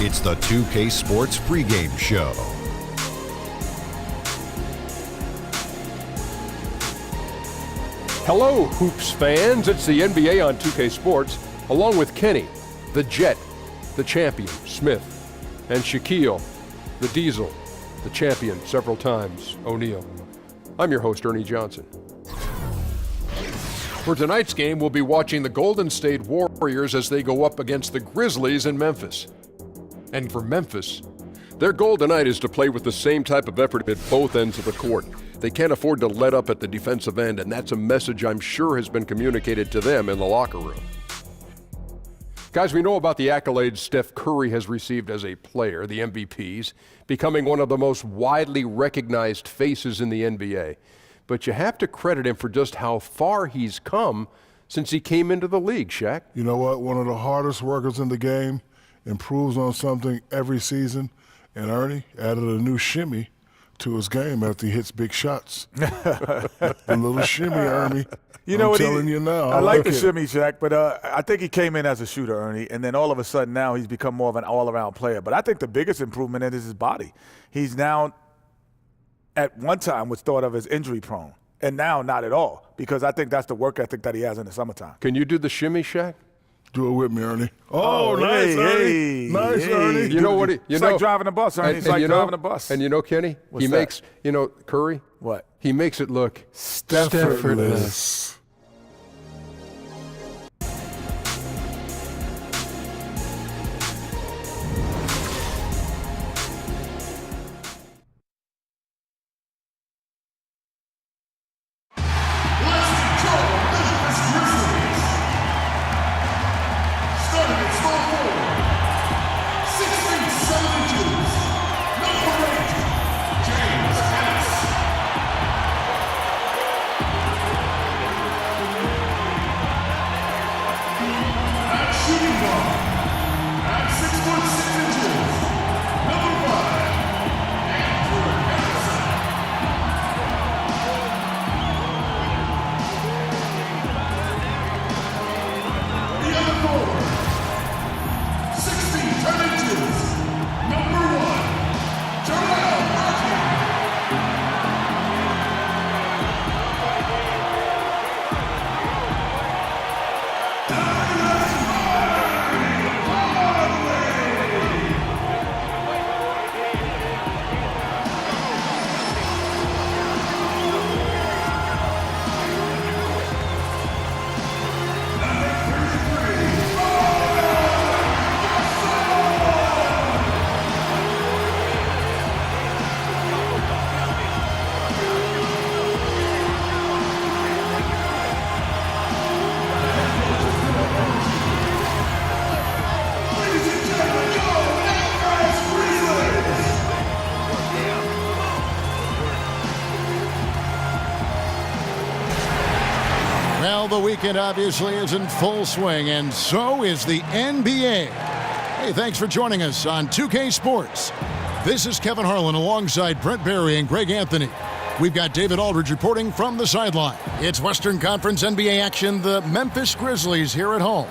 It's the 2K Sports pregame show. Hello, Hoops fans. It's the NBA on 2K Sports, along with Kenny, the Jet, the champion, Smith, and Shaquille, the Diesel, the champion several times, O'Neal. I'm your host, Ernie Johnson. For tonight's game, we'll be watching the Golden State Warriors as they go up against the Grizzlies in Memphis. And for Memphis, their goal tonight is to play with the same type of effort at both ends of the court. They can't afford to let up at the defensive end, and that's a message I'm sure has been communicated to them in the locker room. Guys, we know about the accolades Steph Curry has received as a player, the MVPs, becoming one of the most widely recognized faces in the NBA. But you have to credit him for just how far he's come since he came into the league, Shaq. You know what? One of the hardest workers in the game, improves on something every season, and Ernie added a new shimmy to his game after he hits big shots. A little shimmy, Ernie. You know I'm what? telling you now. I like the shimmy, Shaq, but I think he came in as a shooter, Ernie, and then all of a sudden now he's become more of an all-around player. But I think the biggest improvement in is his body. He's now, at one time, was thought of as injury-prone, and now not at all, because I think that's the work ethic that he has in the summertime. Can you do the shimmy, Shaq? Do it with me, Ernie. Oh, nice, hey, Ernie. Nice, Ernie. You know what? It's like driving a bus, Ernie. It's like driving a bus. And you know, Kenny? What's he that? makes, Curry? What? He makes it look Effortless. Well, the weekend obviously is in full swing, and so is the NBA. Hey, thanks for joining us on 2K Sports. This is Kevin Harlan alongside Brent Barry and Greg Anthony. We've got David Aldridge reporting from the sideline. It's Western Conference NBA action, the Memphis Grizzlies here at home.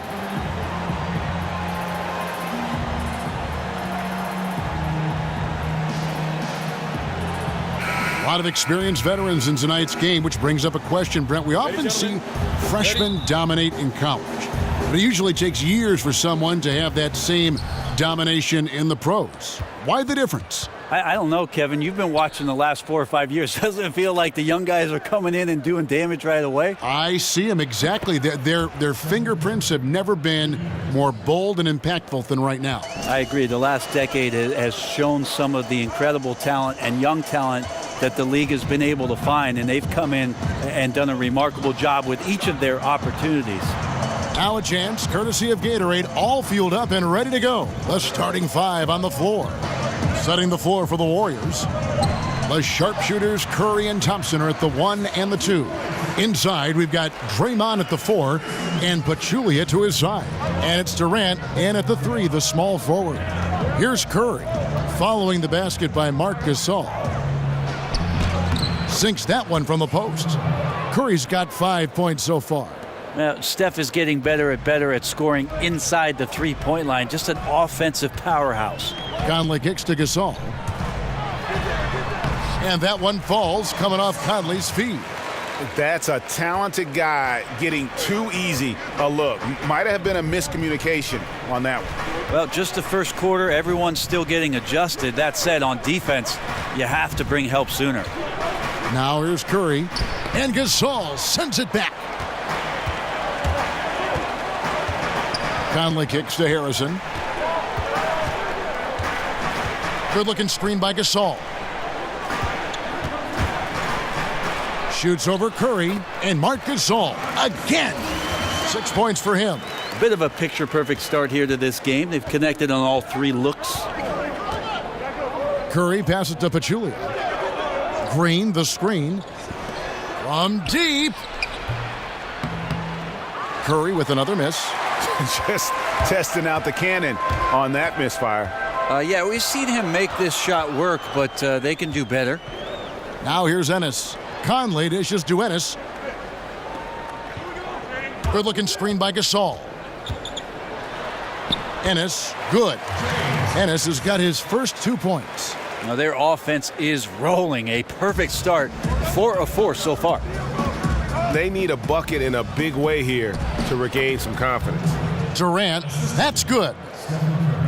A lot of experienced veterans in tonight's game, which brings up a question, Brent. We often see freshmen dominate in college, but it usually takes years for someone to have that same domination in the pros. Why the difference? I don't know, Kevin. You've been watching the last 4 or 5 years. Doesn't it feel like the young guys are coming in and doing damage right away? I see them exactly. Their fingerprints have never been more bold and impactful than right now. I agree. The last decade has shown some of the incredible talent and young talent that the league has been able to find, and they've come in and done a remarkable job with each of their opportunities. Now a chance, courtesy of Gatorade, all fueled up and ready to go. The starting five on the floor. Setting the floor for the Warriors. The sharpshooters Curry and Thompson are at the 1 and the 2. Inside, we've got Draymond at the 4 and Pachulia to his side. And it's Durant in at the 3, the small forward. Here's Curry, following the basket by Marc Gasol. Sinks that one from the post. Curry's got 5 points so far. Now, Steph is getting better at scoring inside the three-point line. Just an offensive powerhouse. Conley kicks to Gasol. And that one falls, coming off Conley's feet. That's a talented guy getting too easy a look. Might have been a miscommunication on that one. Well, just the first quarter, everyone's still getting adjusted. That said, on defense, you have to bring help sooner. Now here's Curry, and Gasol sends it back. Conley kicks to Harrison. Good-looking screen by Gasol. Shoots over Curry, and Marc Gasol again. 6 points for him. A bit of a picture-perfect start here to this game. They've connected on all three looks. Curry passes to Pachulia. Green, the screen. From deep. Curry with another miss. Just testing out the cannon on that misfire. Yeah, we've seen him make this shot work, but they can do better. Now here's Ennis. Conley dishes to Ennis. Good-looking screen by Gasol. Ennis, good. Ennis has got his first 2 points. Now their offense is rolling. A perfect start. 4 of 4 so far. They need a bucket in a big way here to regain some confidence. Durant, that's good.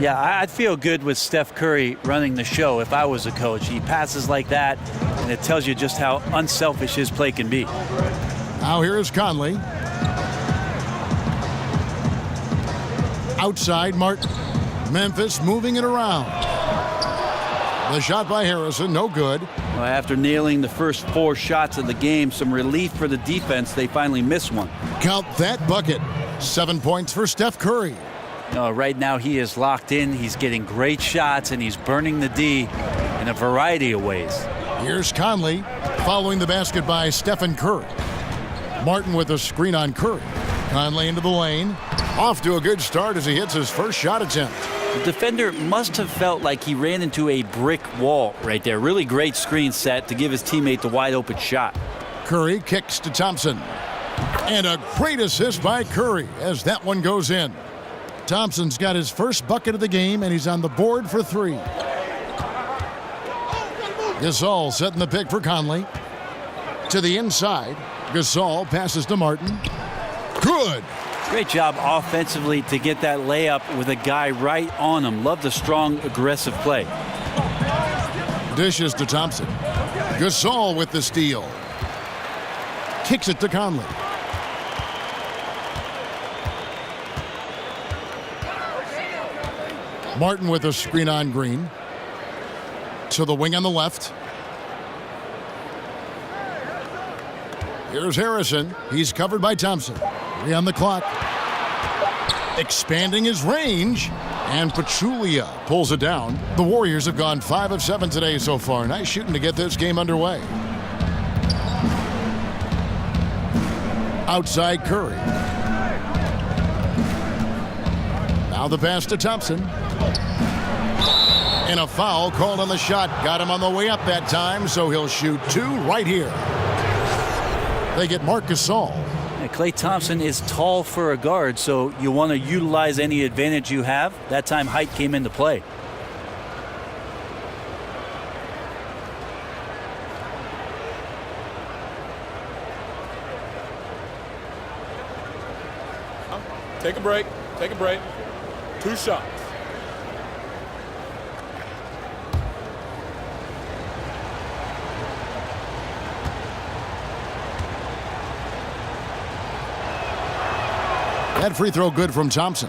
Yeah, I'd feel good with Steph Curry running the show if I was a coach. He passes like that, and it tells you just how unselfish his play can be. Now here is Conley. Outside, Martin. Memphis moving it around. The shot by Harrison, no good. Well, after nailing the first 4 shots of the game, some relief for the defense. They finally miss one. Count that bucket. 7 points for Steph Curry. Right now he is locked in. He's getting great shots, and he's burning the D in a variety of ways. Here's Conley following the basket by Stephen Curry. Martin with a screen on Curry. Conley into the lane. Off to a good start as he hits his first shot attempt. The defender must have felt like he ran into a brick wall right there. Really great screen set to give his teammate the wide open shot. Curry kicks to Thompson. And a great assist by Curry as that one goes in. Thompson's got his first bucket of the game, and he's on the board for 3. Gasol setting the pick for Conley. To the inside. Gasol passes to Martin. Good. Great job offensively to get that layup with a guy right on him. Love the strong, aggressive play. Dishes to Thompson. Gasol with the steal. Kicks it to Conley. Martin with a screen on Green. To the wing on the left. Here's Harrison. He's covered by Thompson. 3 on the clock. Expanding his range. And Pachulia pulls it down. The Warriors have gone 5 of 7 today so far. Nice shooting to get this game underway. Outside Curry. Now the pass to Thompson. And a foul called on the shot. Got him on the way up that time, so he'll shoot 2 right here. They get Marc Gasol. Klay Thompson is tall for a guard, so you want to utilize any advantage you have. That time height came into play. Take a break. Take a break. 2 shots. That free throw good from Thompson.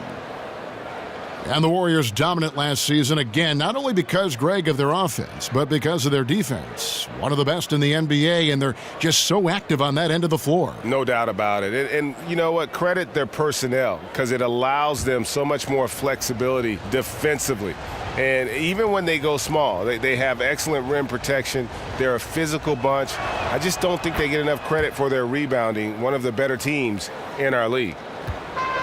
And the Warriors dominant last season again, not only because, Greg, of their offense, but because of their defense. One of the best in the NBA, and they're just so active on that end of the floor. No doubt about it. And you know what? Credit their personnel because it allows them so much more flexibility defensively. And even when they go small, they have excellent rim protection. They're a physical bunch. I just don't think they get enough credit for their rebounding, one of the better teams in our league.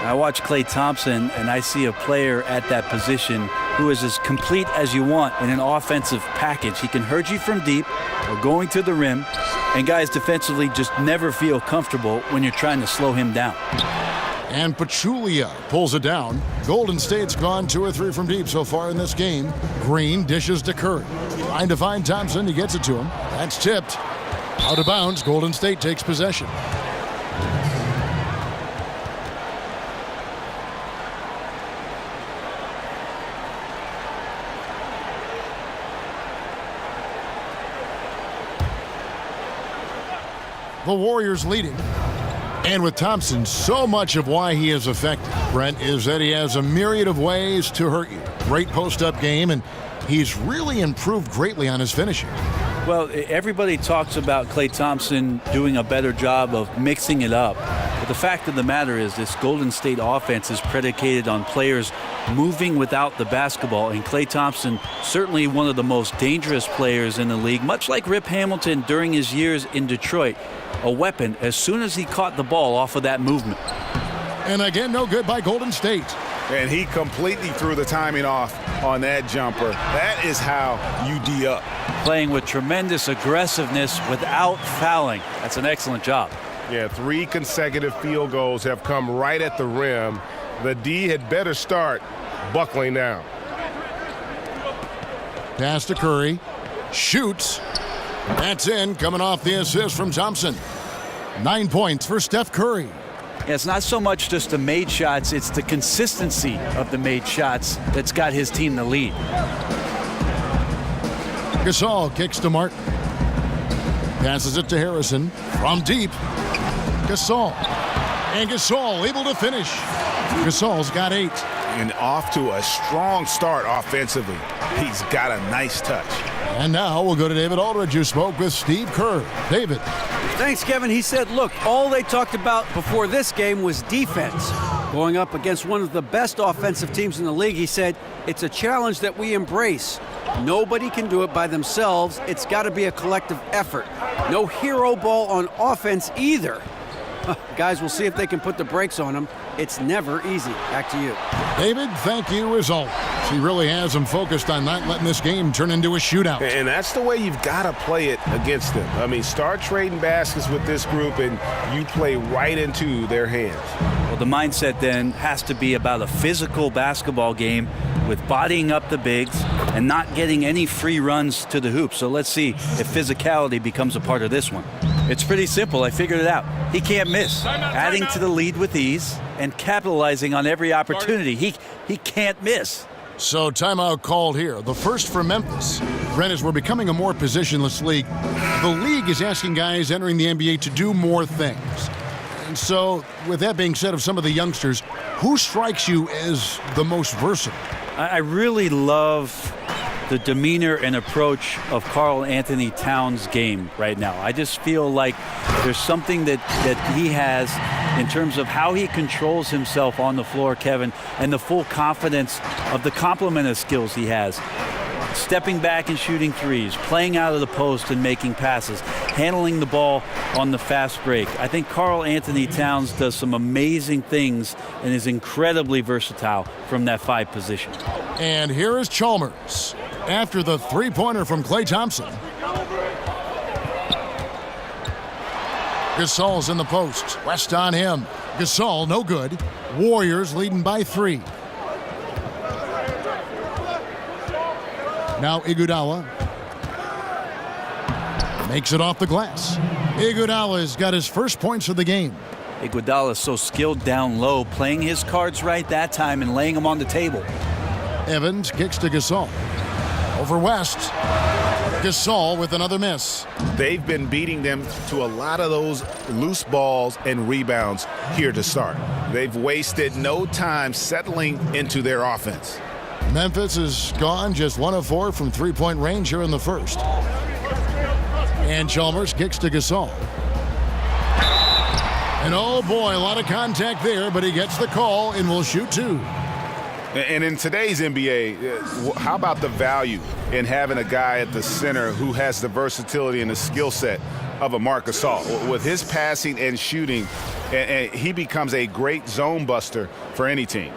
I watch Klay Thompson, and I see a player at that position who is as complete as you want in an offensive package. He can hurt you from deep or going to the rim, and guys defensively just never feel comfortable when you're trying to slow him down. And Pachulia pulls it down. Golden State's gone 2 or 3 from deep so far in this game. Green dishes to Curry. Trying to find Thompson. He gets it to him. That's tipped. Out of bounds. Golden State takes possession. The Warriors leading. And with Thompson, so much of why he is effective, Brent, is that he has a myriad of ways to hurt you. Great post-up game, and he's really improved greatly on his finishing. Well, everybody talks about Klay Thompson doing a better job of mixing it up. But the fact of the matter is this Golden State offense is predicated on players moving without the basketball. And Klay Thompson, certainly one of the most dangerous players in the league, much like Rip Hamilton during his years in Detroit. A weapon as soon as he caught the ball off of that movement. And again, no good by Golden State. And he completely threw the timing off on that jumper. That is how you D up. Playing with tremendous aggressiveness without fouling. That's an excellent job. Yeah, 3 consecutive field goals have come right at the rim. The D had better start buckling down. Pass to Curry. Shoots. That's in, coming off the assist from Thompson. 9 points for Steph Curry. Yeah, it's not so much just the made shots, it's the consistency of the made shots that's got his team the lead. Gasol kicks to Martin. Passes it to Harrison. From deep. Gasol. And Gasol able to finish. Gasol's got 8. And off to a strong start offensively. He's got a nice touch. And now we'll go to David Aldridge, who spoke with Steve Kerr. David. Thanks, Kevin. He said, look, all they talked about before this game was defense. Going up against one of the best offensive teams in the league, he said, it's a challenge that we embrace. Nobody can do it by themselves. It's got to be a collective effort. No hero ball on offense either. Guys, we'll see if they can put the brakes on them. It's never easy. Back to you. David, thank you as always. He really has them focused on not letting this game turn into a shootout. And that's the way you've got to play it against them. I mean, start trading baskets with this group and you play right into their hands. Well, the mindset then has to be about a physical basketball game with bodying up the bigs and not getting any free runs to the hoop. So let's see if physicality becomes a part of this one. It's pretty simple. I figured it out. He can't miss. Adding to the lead with ease and capitalizing on every opportunity. He can't miss. So timeout called here. The first for Memphis. Brent, as we're becoming a more positionless league, the league is asking guys entering the NBA to do more things. And so, with that being said, of some of the youngsters, who strikes you as the most versatile? I really love the demeanor and approach of Karl Anthony Towns' game right now. I just feel like there's something that he has in terms of how he controls himself on the floor, Kevin, and the full confidence of the complement of skills he has. Stepping back and shooting threes, playing out of the post and making passes, handling the ball on the fast break. I think Karl Anthony Towns does some amazing things and is incredibly versatile from that 5 position. And here is Chalmers after the three-pointer from Klay Thompson. Gasol's in the post. West on him. Gasol, no good. Warriors leading by 3. Now Iguodala makes it off the glass. Iguodala's got his first points of the game. Iguodala is so skilled down low, playing his cards right that time and laying them on the table. Evans kicks to Gasol. Over West. Gasol with another miss. They've been beating them to a lot of those loose balls and rebounds here to start. They've wasted no time settling into their offense. Memphis is gone just 1 of 4 from three-point range here in the first. And Chalmers kicks to Gasol. And oh boy, a lot of contact there, but he gets the call and will shoot 2. And in today's NBA, how about the value in having a guy at the center who has the versatility and the skill set of a Marc Gasol? With his passing and shooting, and he becomes a great zone buster for any team.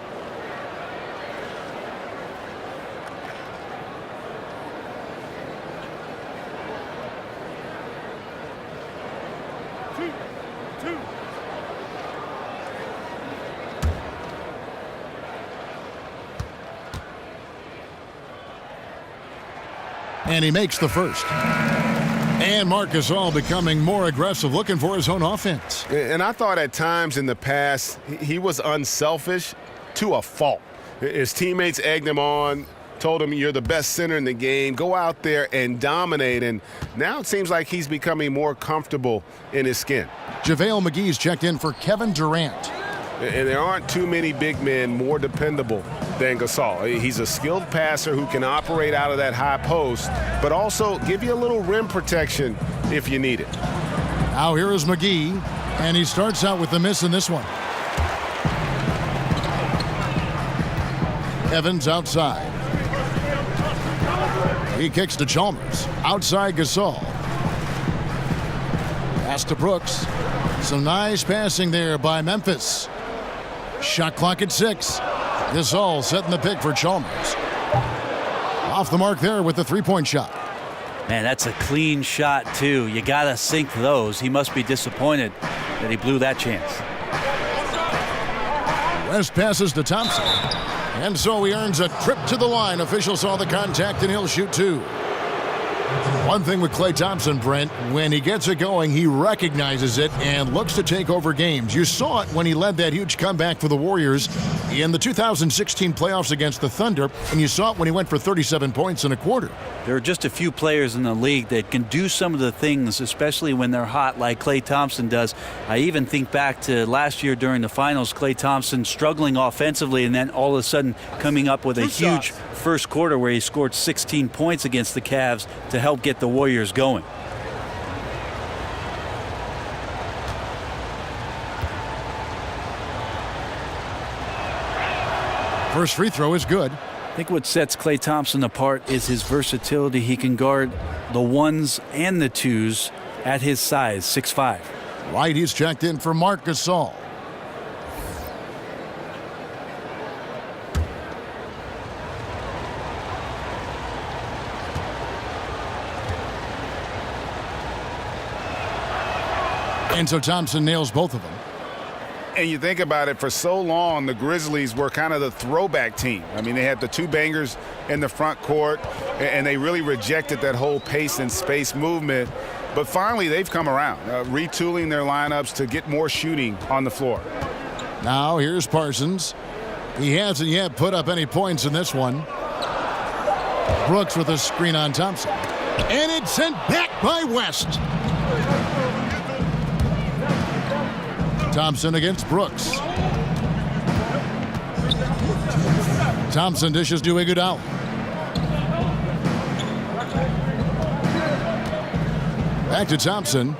And he makes the first. And Marc Gasol becoming more aggressive, looking for his own offense. And I thought at times in the past he was unselfish to a fault. His teammates egged him on, told him, you're the best center in the game, go out there and dominate. And now it seems like he's becoming more comfortable in his skin. JaVale McGee's checked in for Kevin Durant. And there aren't too many big men more dependable than Gasol. He's a skilled passer who can operate out of that high post, but also give you a little rim protection if you need it. Now here is McGee, and he starts out with the miss in this one. Evans outside. He kicks to Chalmers. Outside Gasol. Pass to Brooks. Some nice passing there by Memphis. Shot clock at 6. Gasol setting the pick for Chalmers. Off the mark there with the three-point shot. Man, that's a clean shot, too. You got to sink those. He must be disappointed that he blew that chance. West passes to Thompson. And so he earns a trip to the line. Official saw the contact, and he'll shoot 2. One thing with Klay Thompson, Brent, when he gets it going, he recognizes it and looks to take over games. You saw it when he led that huge comeback for the Warriors in the 2016 playoffs against the Thunder, and you saw it when he went for 37 points in a quarter. There are just a few players in the league that can do some of the things, especially when they're hot, like Klay Thompson does. I even think back to last year during the finals, Klay Thompson struggling offensively and then all of a sudden coming up with a huge first quarter where he scored 16 points against the Cavs to help get the Warriors going. First free throw is good. I think what sets Klay Thompson apart is his versatility. He can guard the ones and the twos at his size, 6'5". Right, he's checked in for Marc Gasol. And so Thompson nails both of them. And you think about it, for so long, the Grizzlies were kind of the throwback team. I mean, they had the two bangers in the front court, and they really rejected that whole pace and space movement. But finally, they've come around, retooling their lineups to get more shooting on the floor. Now here's Parsons. He hasn't yet put up any points in this one. Brooks with a screen on Thompson. And it's sent back by West. Thompson against Brooks. Thompson dishes to Iguodala. Back to Thompson.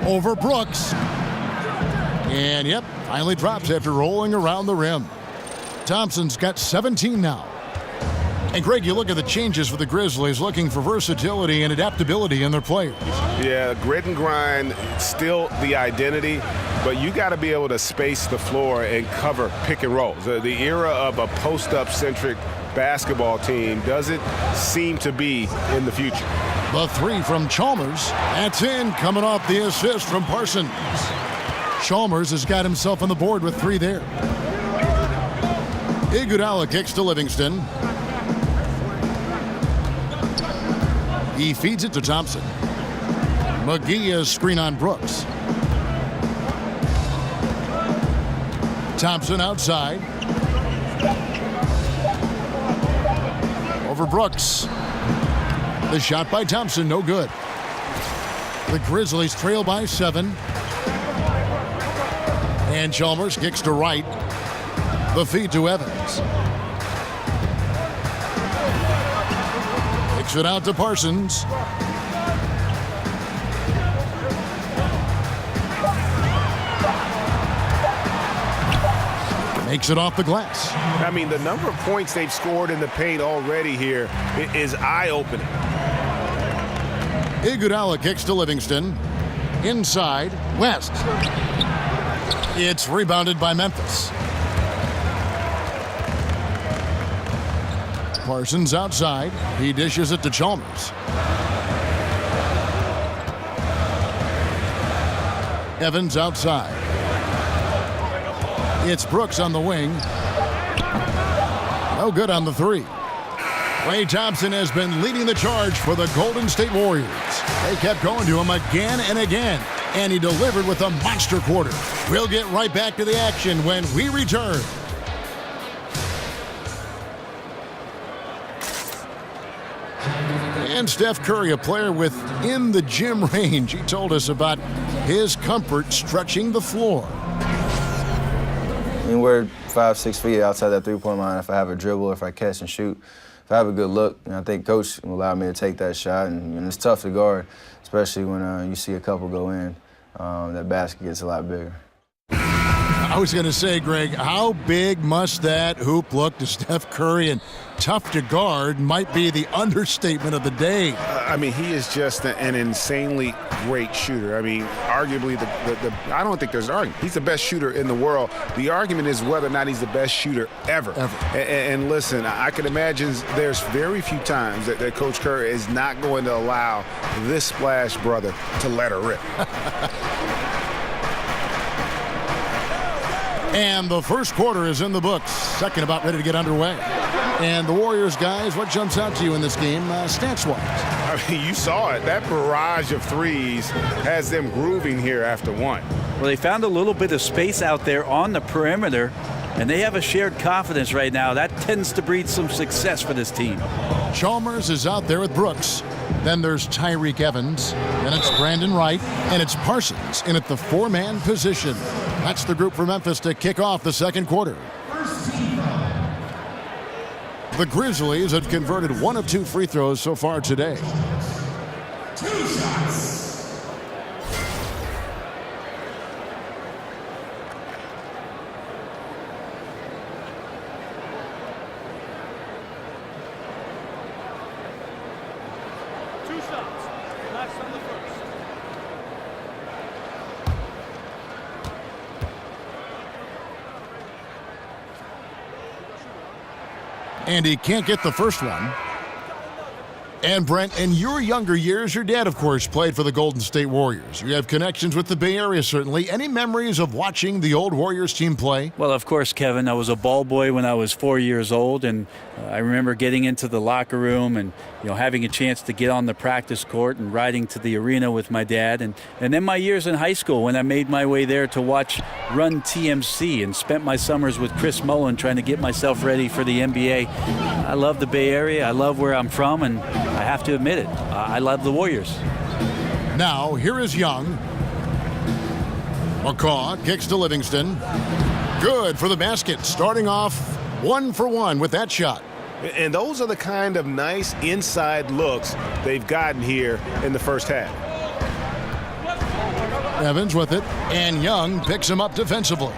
Over Brooks. And yep, finally drops after rolling around the rim. Thompson's got 17 now. And Greg, you look at the changes for the Grizzlies, looking for versatility and adaptability in their players. Yeah, grit and grind, still the identity, but you got to be able to space the floor and cover pick and rolls. The era of a post-up centric basketball team doesn't seem to be in the future. The three from Chalmers. That's in, coming off the assist from Parsons. Chalmers has got himself on the board with 3 there. Iguodala kicks to Livingston. He feeds it to Thompson. McGee is screen on Brooks. Thompson outside. Over Brooks. The shot by Thompson, no good. The Grizzlies trail by 7. And Chalmers kicks to right. The feed to Evans. Kicks it out to Parsons. Makes it off the glass. I mean, the number of points they've scored in the paint already here is eye-opening. Iguodala kicks to Livingston. Inside, West. It's rebounded by Memphis. Parsons outside. He dishes it to Chalmers. Evans outside. It's Brooks on the wing. No good on the three. Klay Thompson has been leading the charge for the Golden State Warriors. They kept going to him again and again, and he delivered with a monster quarter. We'll get right back to the action when we return. And Steph Curry, a player within the gym range. He told us about his comfort stretching the floor. I mean, we're 5-6 feet outside that three-point line. If I have a dribble, if I catch and shoot, if I have a good look, I think Coach will allow me to take that shot. And it's tough to guard, especially when you see a couple go in. That basket gets a lot bigger. I was going to say, Greg, how big must that hoop look to Steph Curry? And tough to guard might be the understatement of the day. I mean, he is just an insanely great shooter. I mean, arguably, I don't think there's an argument. He's the best shooter in the world. The argument is whether or not he's the best shooter ever. And listen, I can imagine there's very few times that Coach Curry is not going to allow this splash brother to let her rip. And the first quarter is in the books. Second about ready to get underway. And the Warriors, guys, what jumps out to you in this game, stats-wise? I mean, you saw it. That barrage of threes has them grooving here after one. Well, they found a little bit of space out there on the perimeter, and they have a shared confidence right now. That tends to breed some success for this team. Chalmers is out there with Brooks. Then there's Tyreke Evans. Then it's Brandon Wright. And it's Parsons in at the four-man position. That's the group for Memphis to kick off the second quarter. The Grizzlies have converted 1 of 2 free throws so far today. 2 shots. And he can't get the first one. And Brent, in your younger years, your dad, of course, played for the Golden State Warriors. You have connections with the Bay Area, certainly. Any memories of watching the old Warriors team play? Well, of course, Kevin. I was a ball boy when I was 4 years old, and I remember getting into the locker room and having a chance to get on the practice court and riding to the arena with my dad. And then my years in high school when I made my way there to watch Run TMC and spent my summers with Chris Mullen trying to get myself ready for the NBA. I love the Bay Area. I love where I'm from, and I have to admit it. I love the Warriors. Now, here is Young. McCaw kicks to Livingston. Good for the basket. Starting off 1 for 1 with that shot. And those are the kind of nice inside looks they've gotten here in the first half. Evans with it, and Young picks him up defensively.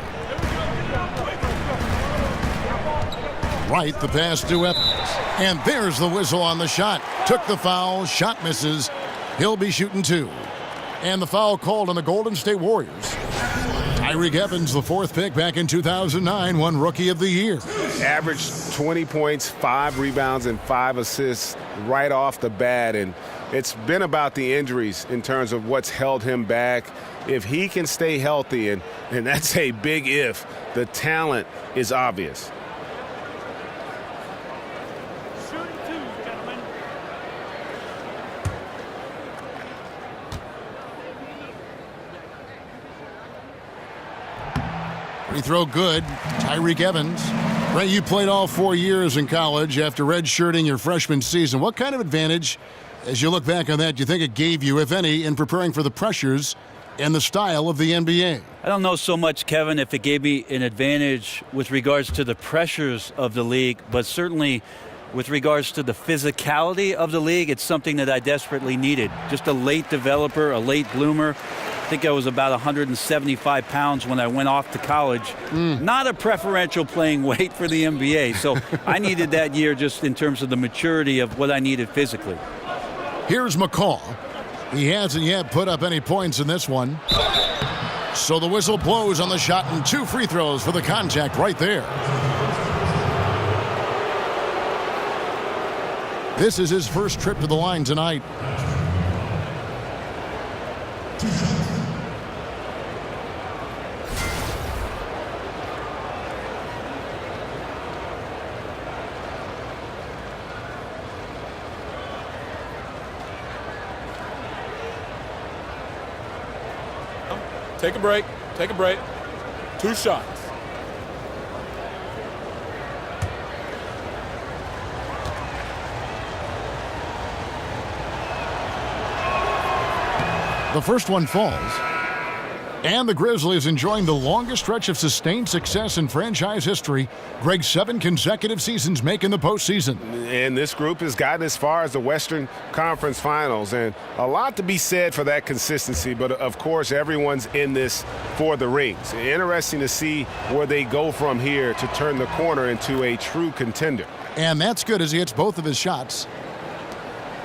Right, the pass to Evans. And there's the whistle on the shot. Took the foul, shot misses. He'll be shooting 2. And the foul called on the Golden State Warriors. Tyreke Evans, the 4th pick back in 2009, won Rookie of the Year. Averaged 20 points, 5 rebounds, and 5 assists right off the bat. And it's been about the injuries in terms of what's held him back. If he can stay healthy, and that's a big if, the talent is obvious. Free throw good. Tyreke Evans. Ray, you played all 4 years in college after redshirting your freshman season. What kind of advantage, as you look back on that, do you think it gave you, if any, in preparing for the pressures and the style of the NBA? I don't know so much, Kevin, if it gave me an advantage with regards to the pressures of the league, but certainly with regards to the physicality of the league, it's something that I desperately needed. Just a late developer, a late bloomer. I think I was about 175 pounds when I went off to college. Not a preferential playing weight for the NBA. So I needed that year just in terms of the maturity of what I needed physically. Here's McCaw. He hasn't yet put up any points in this one. So the whistle blows on the shot and 2 free throws for the contact right there. This is his first trip to the line tonight. Take a break. Take a break. 2 shots. The first one falls. And the Grizzlies enjoying the longest stretch of sustained success in franchise history. Greg, 7 consecutive seasons making the postseason. And this group has gotten as far as the Western Conference Finals. And a lot to be said for that consistency. But, of course, everyone's in this for the rings. Interesting to see where they go from here to turn the corner into a true contender. And that's good as he hits both of his shots.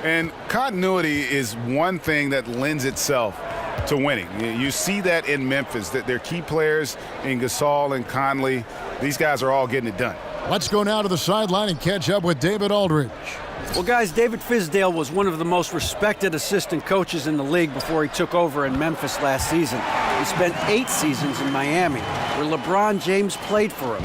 And continuity is one thing that lends itself to winning. You see that in Memphis, that their key players in Gasol and Conley, these guys are all getting it done. Let's go now to the sideline and catch up with David Aldridge. Well, guys, David Fizdale was one of the most respected assistant coaches in the league before he took over in Memphis last season. He spent 8 seasons in Miami, where LeBron James played for him.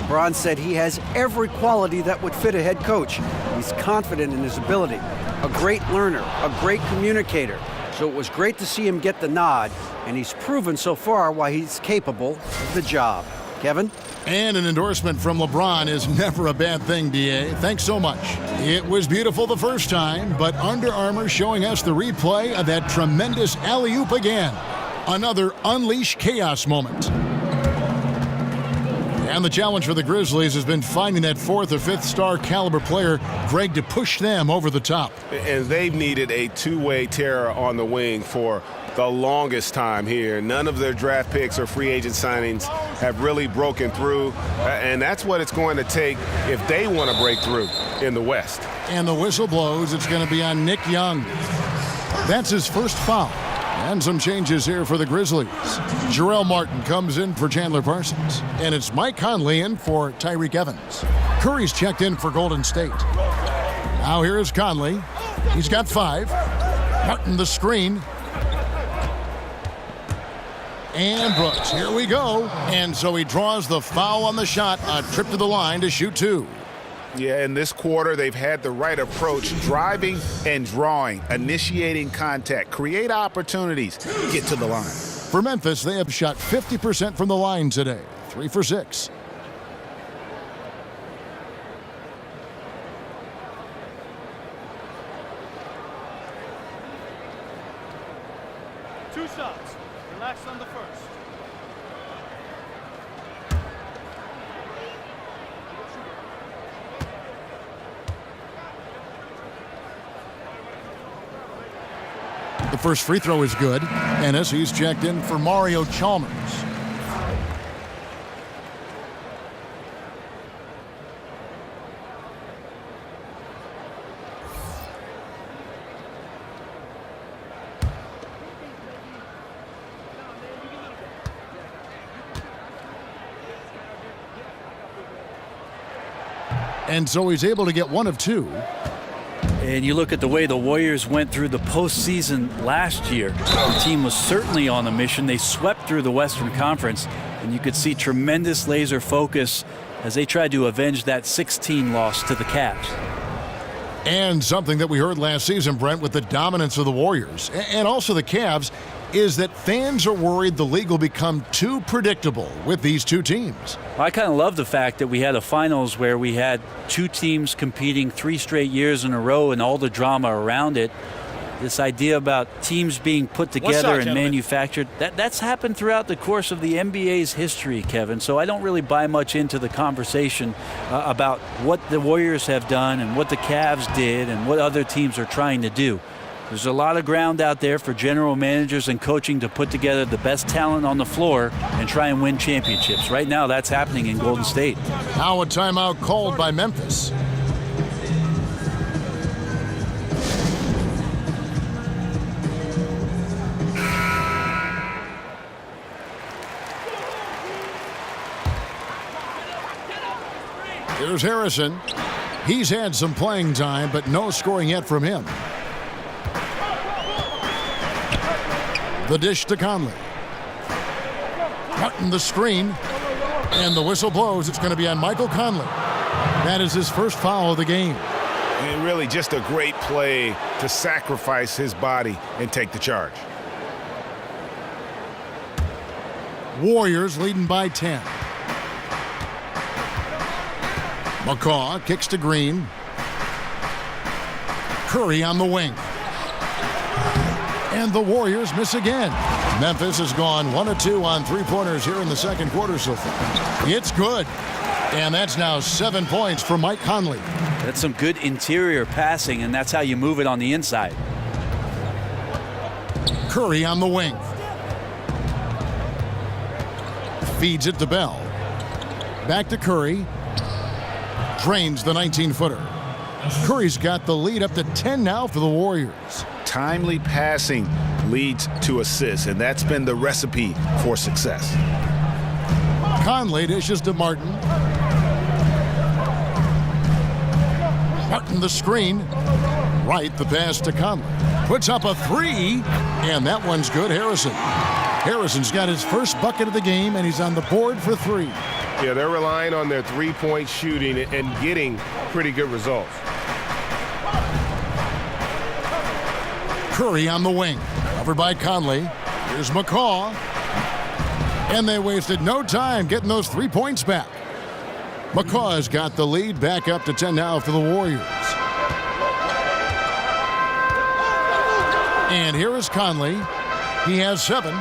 LeBron said he has every quality that would fit a head coach. He's confident in his ability, a great learner, a great communicator. So it was great to see him get the nod, and he's proven so far why he's capable of the job. Kevin? And an endorsement from LeBron is never a bad thing, D.A. Thanks so much. It was beautiful the first time, but Under Armour showing us the replay of that tremendous alley-oop again. Another unleash chaos moment. And the challenge for the Grizzlies has been finding that 4th or 5th star caliber player, Greg, to push them over the top. And they've needed a two-way terror on the wing for the longest time here. None of their draft picks or free agent signings have really broken through, and that's what it's going to take if they want to break through in the West. And the whistle blows. It's going to be on Nick Young. That's his first foul. And some changes here for the Grizzlies. Jarrell Martin comes in for Chandler Parsons. And it's Mike Conley in for Tyreek Evans. Curry's checked in for Golden State. Now here is Conley. He's got 5. Martin the screen. And Brooks, here we go. And so he draws the foul on the shot. A trip to the line to shoot 2. Yeah, in this quarter, they've had the right approach, driving and drawing, initiating contact, create opportunities, get to the line. For Memphis, they have shot 50% from the line today, 3 for 6. Two shots. Relax on the first. The first free throw is good. Ennis, he's checked in for Mario Chalmers. And so he's able to get 1 of 2. And you look at the way the Warriors went through the postseason last year. The team was certainly on a mission. They swept through the Western Conference, and you could see tremendous laser focus as they tried to avenge that 16 loss to the Cavs. And something that we heard last season, Brent, with the dominance of the Warriors and also the Cavs, is that fans are worried the league will become too predictable with these two teams. I kind of love the fact that we had a finals where we had 2 teams competing 3 straight years in a row and all the drama around it. This idea about teams being put together and manufactured, that's happened throughout the course of the NBA's history, Kevin. So I don't really buy much into the conversation about what the Warriors have done and what the Cavs did and what other teams are trying to do. There's a lot of ground out there for general managers and coaching to put together the best talent on the floor and try and win championships. Right now, that's happening in Golden State. Now a timeout called by Memphis. Here's Harrison. He's had some playing time, but no scoring yet from him. The dish to Conley. Martin the screen. And the whistle blows. It's going to be on Michael Conley. That is his first foul of the game. And really just a great play to sacrifice his body and take the charge. Warriors leading by 10. McCaw kicks to Green. Curry on the wing. And the Warriors miss again. Memphis has gone 1 of 2 on three-pointers here in the second quarter so far. It's good. And that's now 7 points for Mike Conley. That's some good interior passing, and that's how you move it on the inside. Curry on the wing. Feeds it to Bell. Back to Curry. Drains the 19-footer. Curry's got the lead up to 10 now for the Warriors. Timely passing leads to assists, and that's been the recipe for success. Conley dishes to Martin. Martin the screen. Right, the pass to Conley. Puts up a three, and that one's good. Harrison's got his first bucket of the game, and he's on the board for 3. Yeah, they're relying on their three-point shooting and getting pretty good results. Curry on the wing. Covered by Conley. Here's McCaw. And they wasted no time getting those 3 points back. McCaw's got the lead back up to 10 now for the Warriors. And here is Conley. He has 7.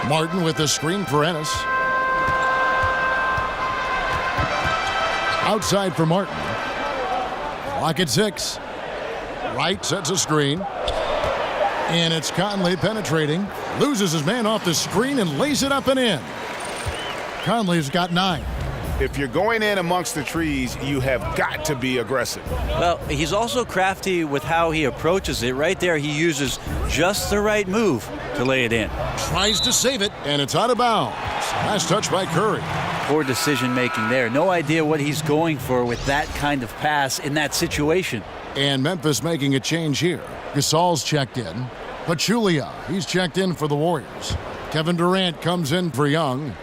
Martin with the screen for Ennis. Outside for Martin. Clock at 6. Wright sets a screen. And it's Conley penetrating. Loses his man off the screen and lays it up and in. Conley's got 9. If you're going in amongst the trees, you have got to be aggressive. Well, he's also crafty with how he approaches it. Right there, he uses just the right move to lay it in. Tries to save it, and it's out of bounds. Last touch by Curry. Poor decision-making there. No idea what he's going for with that kind of pass in that situation. And Memphis making a change here. Gasol's checked in. Pachulia, he's checked in for the Warriors. Kevin Durant comes in for Young.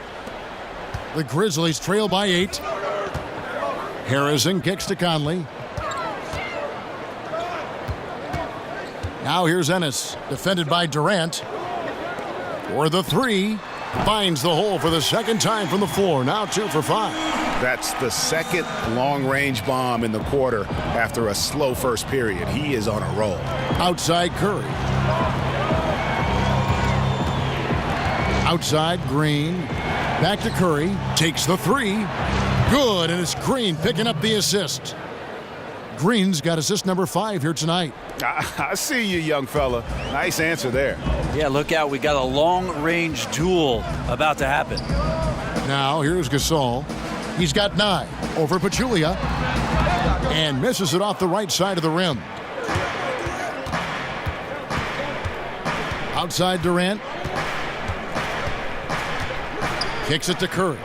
The Grizzlies trail by 8. Harrison kicks to Conley. Now here's Ennis, defended by Durant. For the 3. Finds the hole for the second time from the floor. Now 2 for 5. That's the second long-range bomb in the quarter after a slow first period. He is on a roll. Outside Curry. Outside Green. Back to Curry. Takes the 3. Good, and it's Green picking up the assist. Green's got assist number 5 here tonight. I see you, young fella. Nice answer there. Yeah, look out. We got a long-range duel about to happen. Now here's Gasol. He's got 9 over Pachulia. And misses it off the right side of the rim. Outside Durant. Kicks it to Curry.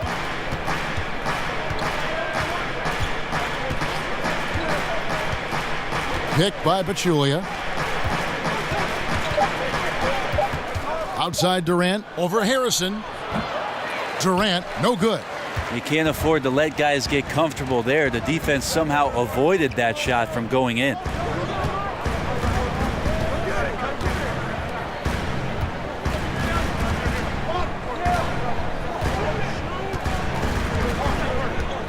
Picked by Pachulia. Outside Durant over Harrison. Durant, no good. You can't afford to let guys get comfortable there. The defense somehow avoided that shot from going in.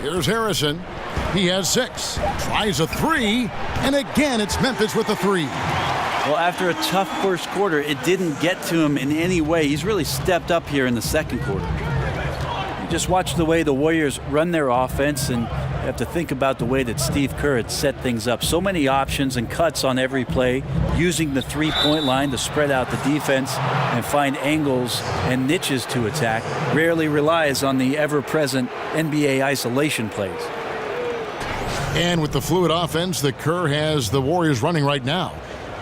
Here's Harrison. He has 6. Tries a 3. And again, it's Memphis with the 3. Well, after a tough first quarter, it didn't get to him in any way. He's really stepped up here in the second quarter. You just watch the way the Warriors run their offense, and you have to think about the way that Steve Kerr had set things up. So many options and cuts on every play, using the three-point line to spread out the defense and find angles and niches to attack. Rarely relies on the ever-present NBA isolation plays. And with the fluid offense that Kerr has the Warriors running right now,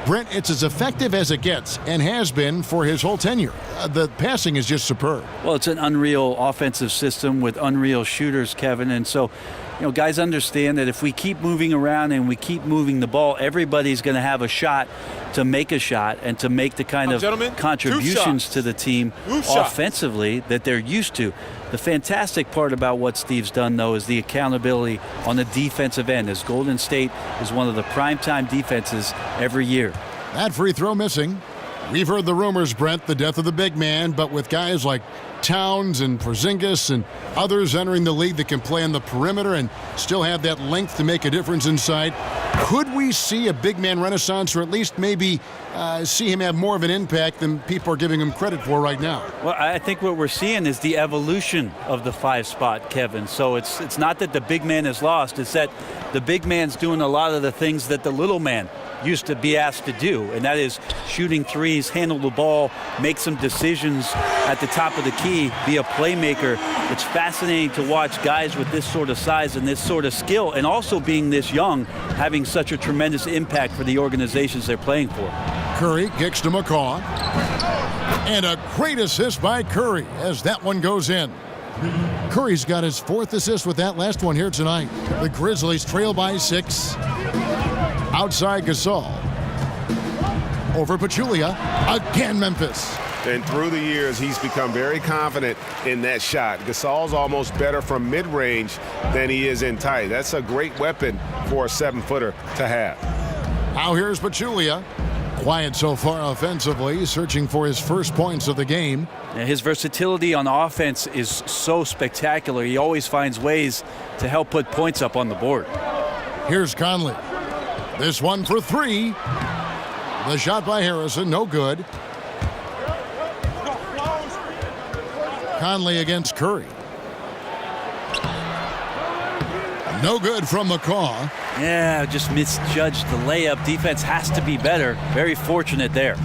Brent, it's as effective as it gets and has been for his whole tenure. The passing is just superb. Well, it's an unreal offensive system with unreal shooters, Kevin. And so, guys understand that if we keep moving around and we keep moving the ball, everybody's going to have a shot to make a shot and to make the kind of contributions to the team offensively that they're used to. The fantastic part about what Steve's done, though, is the accountability on the defensive end, as Golden State is one of the primetime defenses every year. That free throw missing. We've heard the rumors, Brent, the death of the big man, but with guys like Towns and Porzingis and others entering the league that can play on the perimeter and still have that length to make a difference inside, could we see a big man renaissance, or at least maybe see him have more of an impact than people are giving him credit for right now? Well, I think what we're seeing is the evolution of the 5 spot, Kevin. So it's not that the big man is lost, it's that the big man's doing a lot of the things that the little man used to be asked to do, and that is shooting threes, handle the ball, make some decisions at the top of the key, be a playmaker. It's fascinating to watch guys with this sort of size and this sort of skill, and also being this young, having such a tremendous impact for the organizations they're playing for. Curry kicks to McCaw, and a great assist by Curry as that one goes in. Curry's got his 4th assist with that last one here tonight. The Grizzlies trail by 6. Outside Gasol. Over Pachulia. Again Memphis. And through the years, he's become very confident in that shot. Gasol's almost better from mid-range than he is in tight. That's a great weapon for a 7-footer to have. Now here's Pachulia. Quiet so far offensively, searching for his first points of the game. And his versatility on offense is so spectacular. He always finds ways to help put points up on the board. Here's Conley. This one for 3. The shot by Harrison, no good. Conley against Curry. No good from McCaw. Yeah, just misjudged the layup. Defense has to be better. Very fortunate there.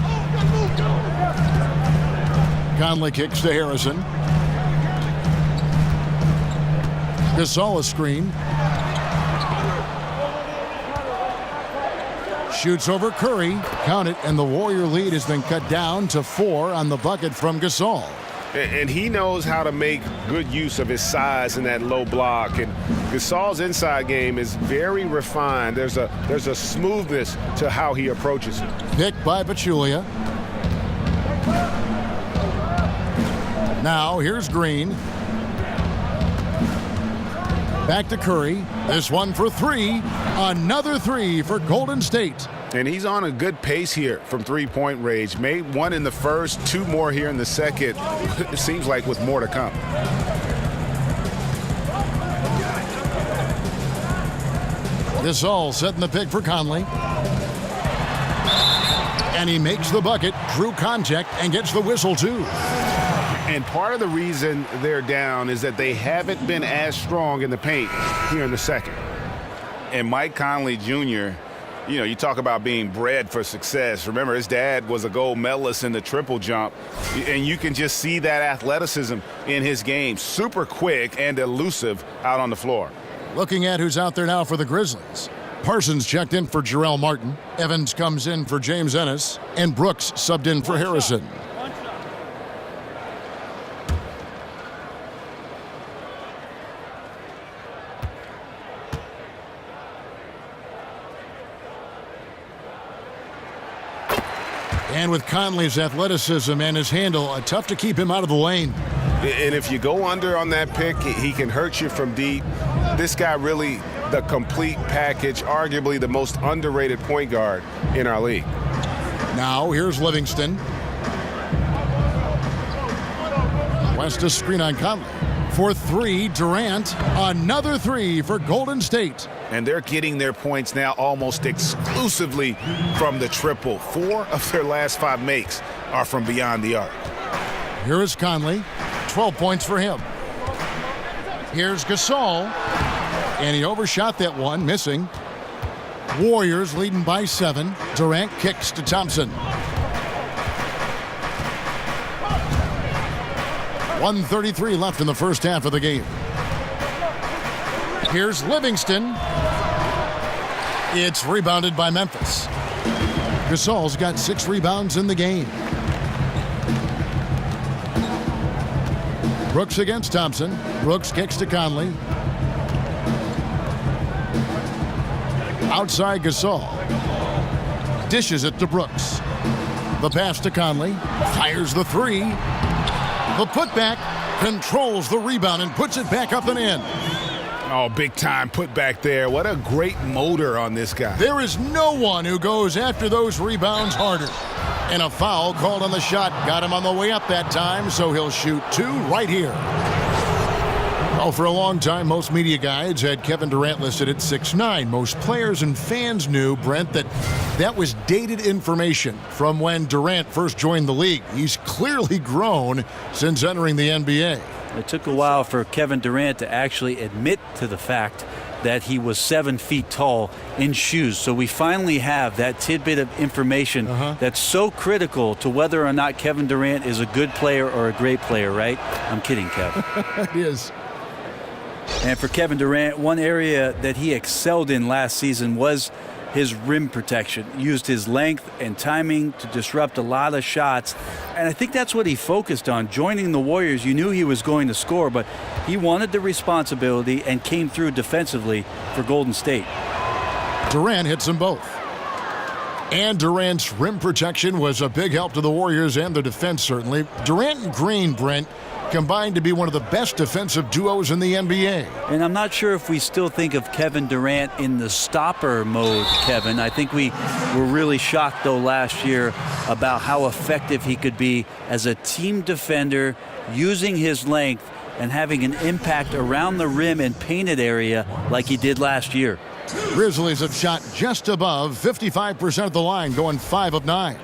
Conley kicks to Harrison. Gasol a screen. Shoots over Curry. Count it, and the Warrior lead has been cut down to 4 on the bucket from Gasol. And he knows how to make good use of his size in that low block. And Gasol's inside game is very refined. There's a smoothness to how he approaches it. Picked by Pachulia. Now here's Green. Back to Curry. This one for 3. Another 3 for Golden State. And he's on a good pace here from three-point range. Made 1 in the first, 2 more here in the second. It seems like with more to come. Gasol setting the pick for Conley. And he makes the bucket, drew contact, and gets the whistle too. And part of the reason they're down is that they haven't been as strong in the paint here in the second. And Mike Conley Jr., you talk about being bred for success. Remember, his dad was a gold medalist in the triple jump. And you can just see that athleticism in his game. Super quick and elusive out on the floor. Looking at who's out there now for the Grizzlies. Parsons checked in for Jarrell Martin. Evans comes in for James Ennis. And Brooks subbed in for Harrison. And with Conley's athleticism and his handle, tough to keep him out of the lane. And if you go under on that pick, he can hurt you from deep. This guy really the complete package, arguably the most underrated point guard in our league. Now here's Livingston. West a screen on Conley. For 3, Durant. Another 3 for Golden State. And they're getting their points now almost exclusively from the triple. 4 of their last 5 makes are from beyond the arc. Here is Conley. 12 points for him. Here's Gasol. And he overshot that one, missing. Warriors leading by 7. Durant kicks to Thompson. 1:33 left in the first half of the game. Here's Livingston. It's rebounded by Memphis. Gasol's got 6 rebounds in the game. Brooks against Thompson. Brooks kicks to Conley. Outside Gasol. Dishes it to Brooks. The pass to Conley. Fires the 3. The putback. Controls the rebound and puts it back up and in. Oh, big time put back there. What a great motor on this guy. There is no one who goes after those rebounds harder. And a foul called on the shot. Got him on the way up that time, so he'll shoot 2 right here. Well, for a long time, most media guides had Kevin Durant listed at 6'9". Most players and fans knew, Brent, that was dated information from when Durant first joined the league. He's clearly grown since entering the NBA. It took a while for Kevin Durant to actually admit to the fact that he was 7 feet tall in shoes. So we finally have that tidbit of information that's so critical to whether or not Kevin Durant is a good player or a great player, right? I'm kidding, Kevin. It is. And for Kevin Durant, one area that he excelled in last season was his rim protection. Used his length and timing to disrupt a lot of shots. And I think that's what he focused on. Joining the Warriors, you knew he was going to score, but he wanted the responsibility and came through defensively for Golden State. Durant hits them both. And Durant's rim protection was a big help to the Warriors and the defense, certainly. Durant and Green, Brent, combined to be one of the best defensive duos in the NBA. And I'm not sure if we still think of Kevin Durant in the stopper mode, Kevin. I think we were really shocked, though, last year about how effective he could be as a team defender, using his length and having an impact around the rim and painted area like he did last year. Grizzlies have shot just above 55% of the line, going 5 of 9.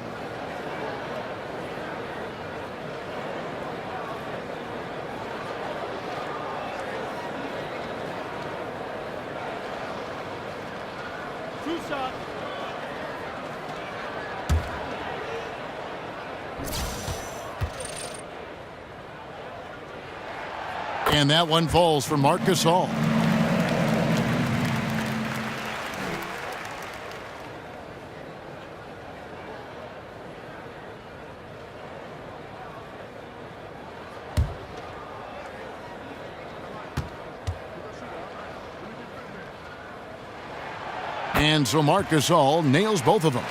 And that one falls for Marc Gasol. And so Marc Gasol nails both of them.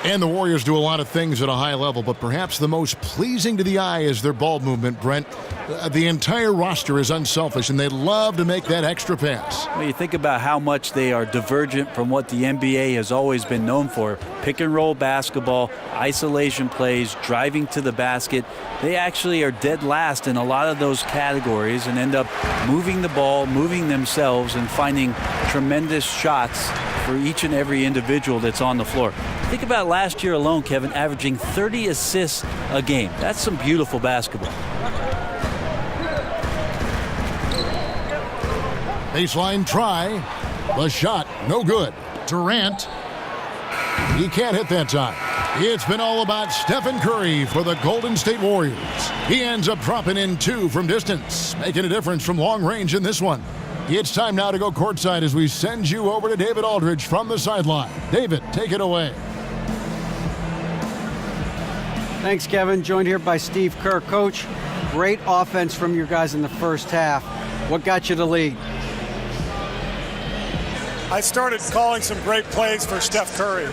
And the Warriors do a lot of things at a high level, but perhaps the most pleasing to the eye is their ball movement, Brent. The entire roster is unselfish, and they love to make that extra pass. Well, you think about how much they are divergent from what the NBA has always been known for. Pick and roll basketball, isolation plays, driving to the basket. They actually are dead last in a lot of those categories and end up moving the ball, moving themselves, and finding tremendous shots for each and every individual that's on the floor. Think about last year alone, Kevin, averaging 30 assists a game. That's some beautiful basketball. Baseline try. The shot, no good. Durant. He can't hit that time. It's been all about Stephen Curry for the Golden State Warriors. He ends up dropping in 2 from distance, making a difference from long range in this one. It's time now to go courtside as we send you over to David Aldridge from the sideline. David, take it away. Thanks, Kevin. Joined here by Steve Kerr. Coach, great offense from your guys in the first half. What got you the lead? I started calling some great plays for Steph Curry.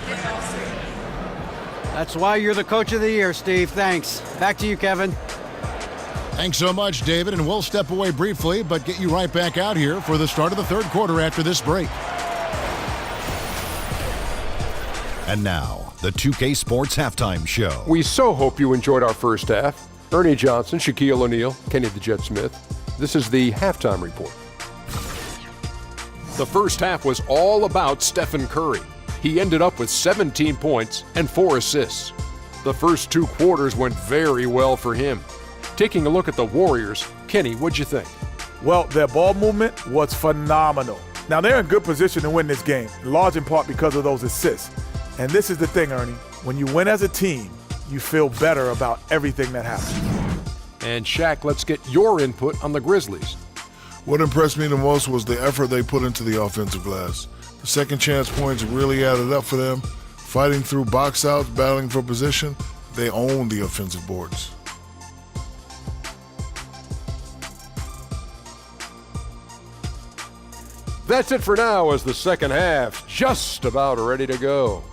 That's why you're the coach of the year, Steve. Thanks. Back to you, Kevin. Thanks so much, David, and we'll step away briefly, but get you right back out here for the start of the third quarter after this break. And now, the 2K Sports Halftime Show. We so hope you enjoyed our first half. Ernie Johnson, Shaquille O'Neal, Kenny the Jet Smith. This is the halftime report. The first half was all about Stephen Curry. He ended up with 17 points and 4 assists. The first 2 quarters went very well for him. Taking a look at the Warriors, Kenny, what'd you think? Well, their ball movement was phenomenal. Now, they're in good position to win this game, large in part because of those assists. And this is the thing, Ernie. When you win as a team, you feel better about everything that happens. And Shaq, let's get your input on the Grizzlies. What impressed me the most was the effort they put into the offensive glass. The second chance points really added up for them. Fighting through box outs, battling for position, they own the offensive boards. That's it for now as the second half just about ready to go.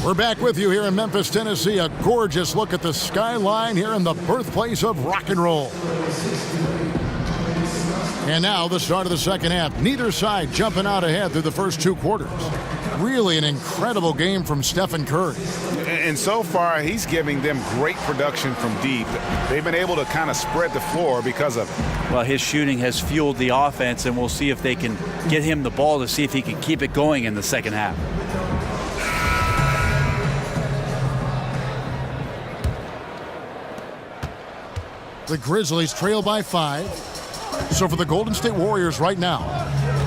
We're back with you here in Memphis, Tennessee. A gorgeous look at the skyline here in the birthplace of rock and roll. And now the start of the second half. Neither side jumping out ahead through the first 2 quarters. Really an incredible game from Stephen Curry. And so far, he's giving them great production from deep. They've been able to kind of spread the floor because of it. Well, his shooting has fueled the offense, and we'll see if they can get him the ball to see if he can keep it going in the second half. The Grizzlies trail by 5. So for the Golden State Warriors right now,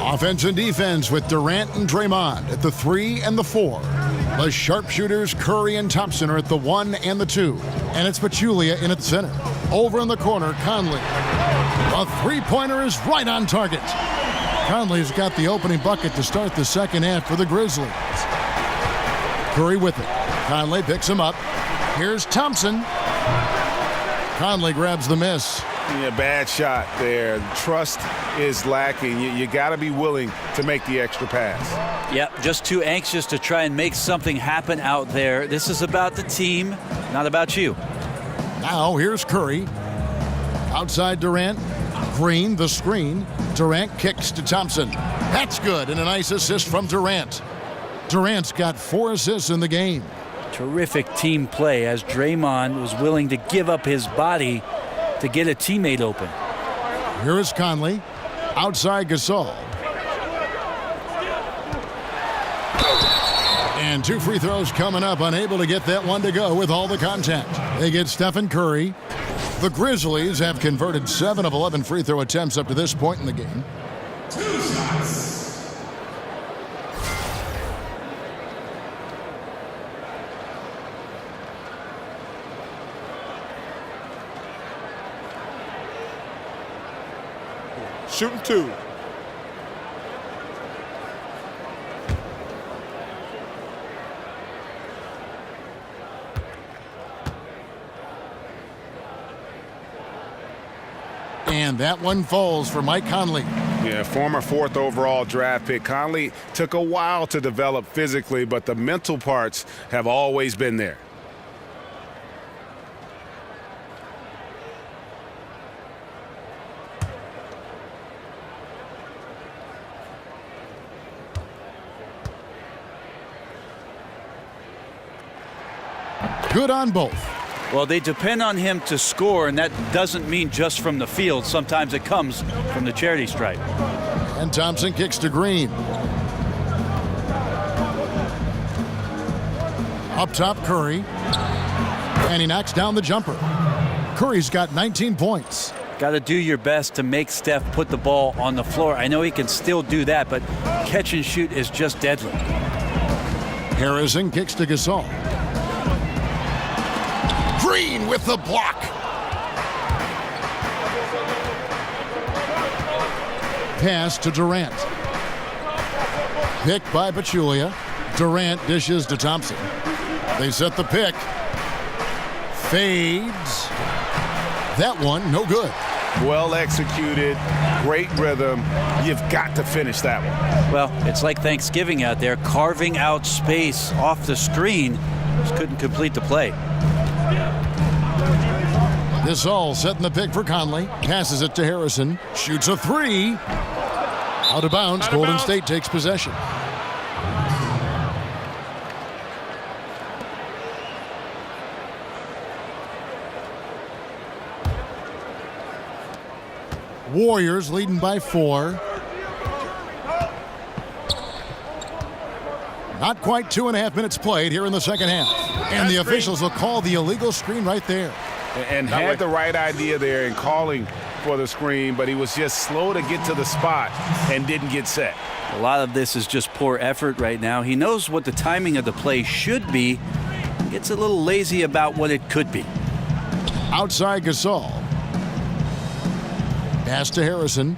offense and defense with Durant and Draymond at the 3 and the 4. The sharpshooters Curry and Thompson are at the 1 and the 2. And it's Pachulia in at the center. Over in the corner, Conley. A three-pointer is right on target. Conley's got the opening bucket to start the second half for the Grizzlies. Curry with it. Conley picks him up. Here's Thompson. Conley grabs the miss. Yeah, bad shot there. Trust is lacking. You got to be willing to make the extra pass. Yep, just too anxious to try and make something happen out there. This is about the team, not about you. Now here's Curry. Outside Durant. Green, the screen. Durant kicks to Thompson. That's good, and a nice assist from Durant. Durant's got 4 assists in the game. Terrific team play as Draymond was willing to give up his body to get a teammate open. Here is Conley. Outside Gasol. And 2 free throws coming up, unable to get that one to go with all the contact. They get Stephen Curry. The Grizzlies have converted 7 of 11 free throw attempts up to this point in the game. 2 shots. Shooting 2. And that one falls for Mike Conley. Yeah, former 4th overall draft pick. Conley took a while to develop physically, but the mental parts have always been there. Good on both. Well, they depend on him to score, and that doesn't mean just from the field. Sometimes it comes from the charity stripe. And Thompson kicks to Green. Up top, Curry. And he knocks down the jumper. Curry's got 19 points. Got to do your best to make Steph put the ball on the floor. I know he can still do that, but catch and shoot is just deadly. Harrison kicks to Gasol. Green with the block. Pass to Durant. Pick by Pachulia. Durant dishes to Thompson. They set the pick. Fades. That one, no good. Well executed, great rhythm. You've got to finish that one. Well, it's like Thanksgiving out there, carving out space off the screen. Just couldn't complete the play. Gasol setting the pick for Conley. Passes it to Harrison. Shoots a 3. Out of bounds. Golden State takes possession. Warriors leading by 4. Not quite 2.5 minutes played here in the second half. And the officials will call the illegal screen right there. And had the right idea there in calling for the screen, but he was just slow to get to the spot and didn't get set. A lot of this is just poor effort right now. He knows what the timing of the play should be. Gets a little lazy about what it could be. Outside Gasol. Pass to Harrison.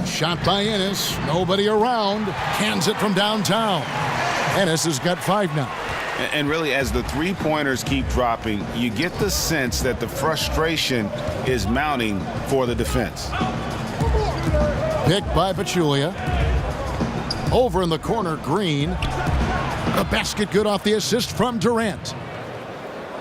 Shot by Ennis. Nobody around. Cans it from downtown. Ennis has got 5 now. And really, as the three-pointers keep dropping, you get the sense that the frustration is mounting for the defense. Picked by Pachulia. Over in the corner, Green. The basket good off the assist from Durant.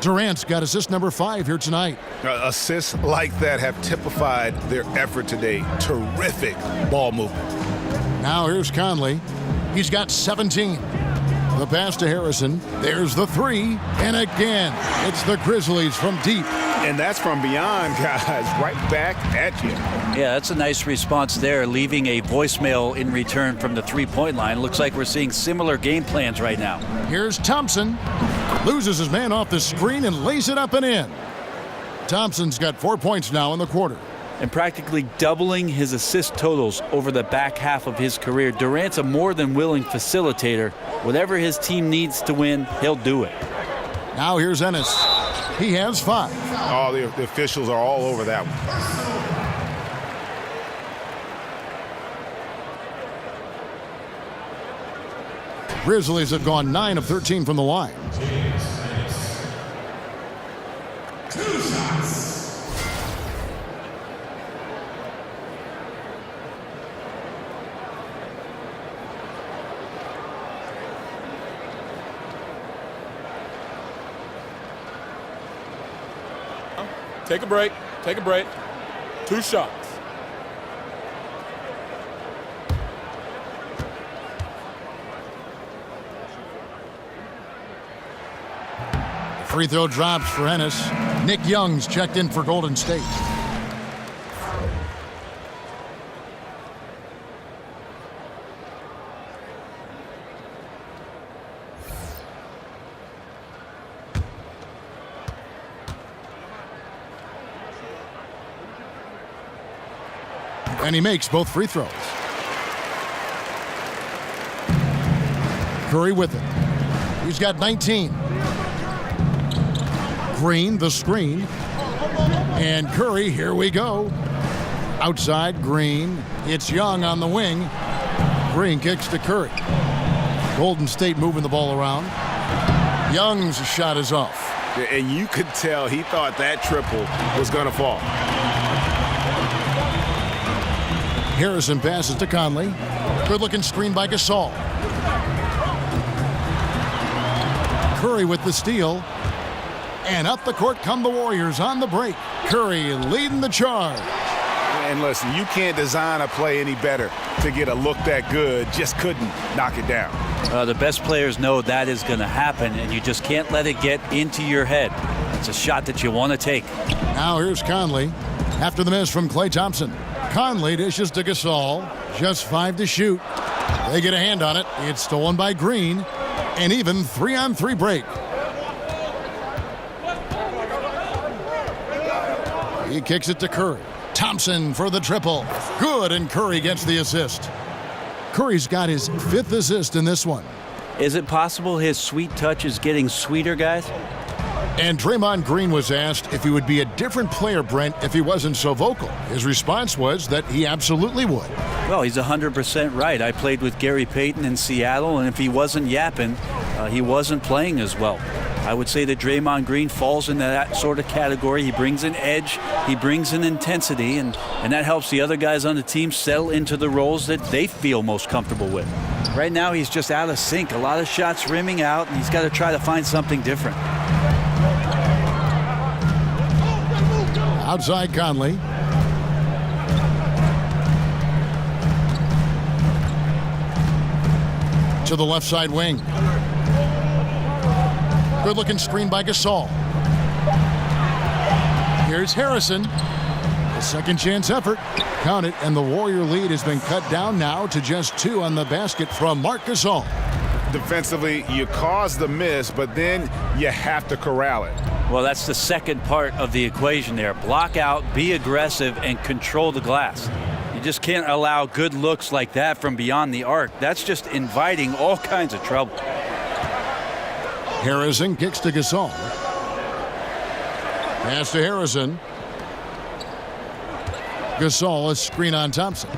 Durant's got assist number 5 here tonight. Assists like that have typified their effort today. Terrific ball movement. Now here's Conley. He's got 17. The pass to Harrison. There's the 3. And again, it's the Grizzlies from deep. And that's from beyond, guys. Right back at you. Yeah, that's a nice response there, leaving a voicemail in return from the three-point line. Looks like we're seeing similar game plans right now. Here's Thompson. Loses his man off the screen and lays it up and in. Thompson's got 4 points now in the quarter. And practically doubling his assist totals over the back half of his career. Durant's a more than willing facilitator. Whatever his team needs to win, he'll do it. Now here's Ennis. He has 5. Oh, the officials are all over that one. Grizzlies have gone 9 of 13 from the line. 2 shots. Take a break. Take a break. 2 shots. Free throw drops for Ennis. Nick Young's checked in for Golden State. And he makes both free throws. Curry with it. He's got 19. Green, the screen. And Curry, here we go. Outside, Green. It's Young on the wing. Green kicks to Curry. Golden State moving the ball around. Young's shot is off. And you could tell he thought that triple was going to fall. Harrison passes to Conley. Good-looking screen by Gasol. Curry with the steal. And up the court come the Warriors on the break. Curry leading the charge. And listen, you can't design a play any better to get a look that good. Just couldn't knock it down. The best players know that is going to happen, and you just can't let it get into your head. It's a shot that you want to take. Now here's Conley. After the miss from Klay Thompson. Conley dishes to Gasol. Just 5 to shoot. They get a hand on it. It's stolen by Green. An even 3-on-3 break. He kicks it to Curry. Thompson for the triple. Good, and Curry gets the assist. Curry's got his 5th assist in this one. Is it possible his sweet touch is getting sweeter, guys? And Draymond Green was asked if he would be a different player, Brent, if he wasn't so vocal. His response was that he absolutely would. Well, he's 100% right. I played with Gary Payton in Seattle, and if he wasn't yapping, he wasn't playing as well. I would say that Draymond Green falls into that sort of category. He brings an edge, he brings an intensity, and that helps the other guys on the team settle into the roles that they feel most comfortable with. Right now, he's just out of sync. A lot of shots rimming out, and he's got to try to find something different. Outside Conley. To the left side wing. Good-looking screen by Gasol. Here's Harrison. A second chance effort. Count it, and the Warrior lead has been cut down now to just 2 on the basket from Marc Gasol. Defensively, you cause the miss, but then you have to corral it. Well, that's the second part of the equation there. Block out, be aggressive, and control the glass. You just can't allow good looks like that from beyond the arc. That's just inviting all kinds of trouble. Harrison kicks to Gasol. Pass to Harrison. Gasol, a screen on Thompson.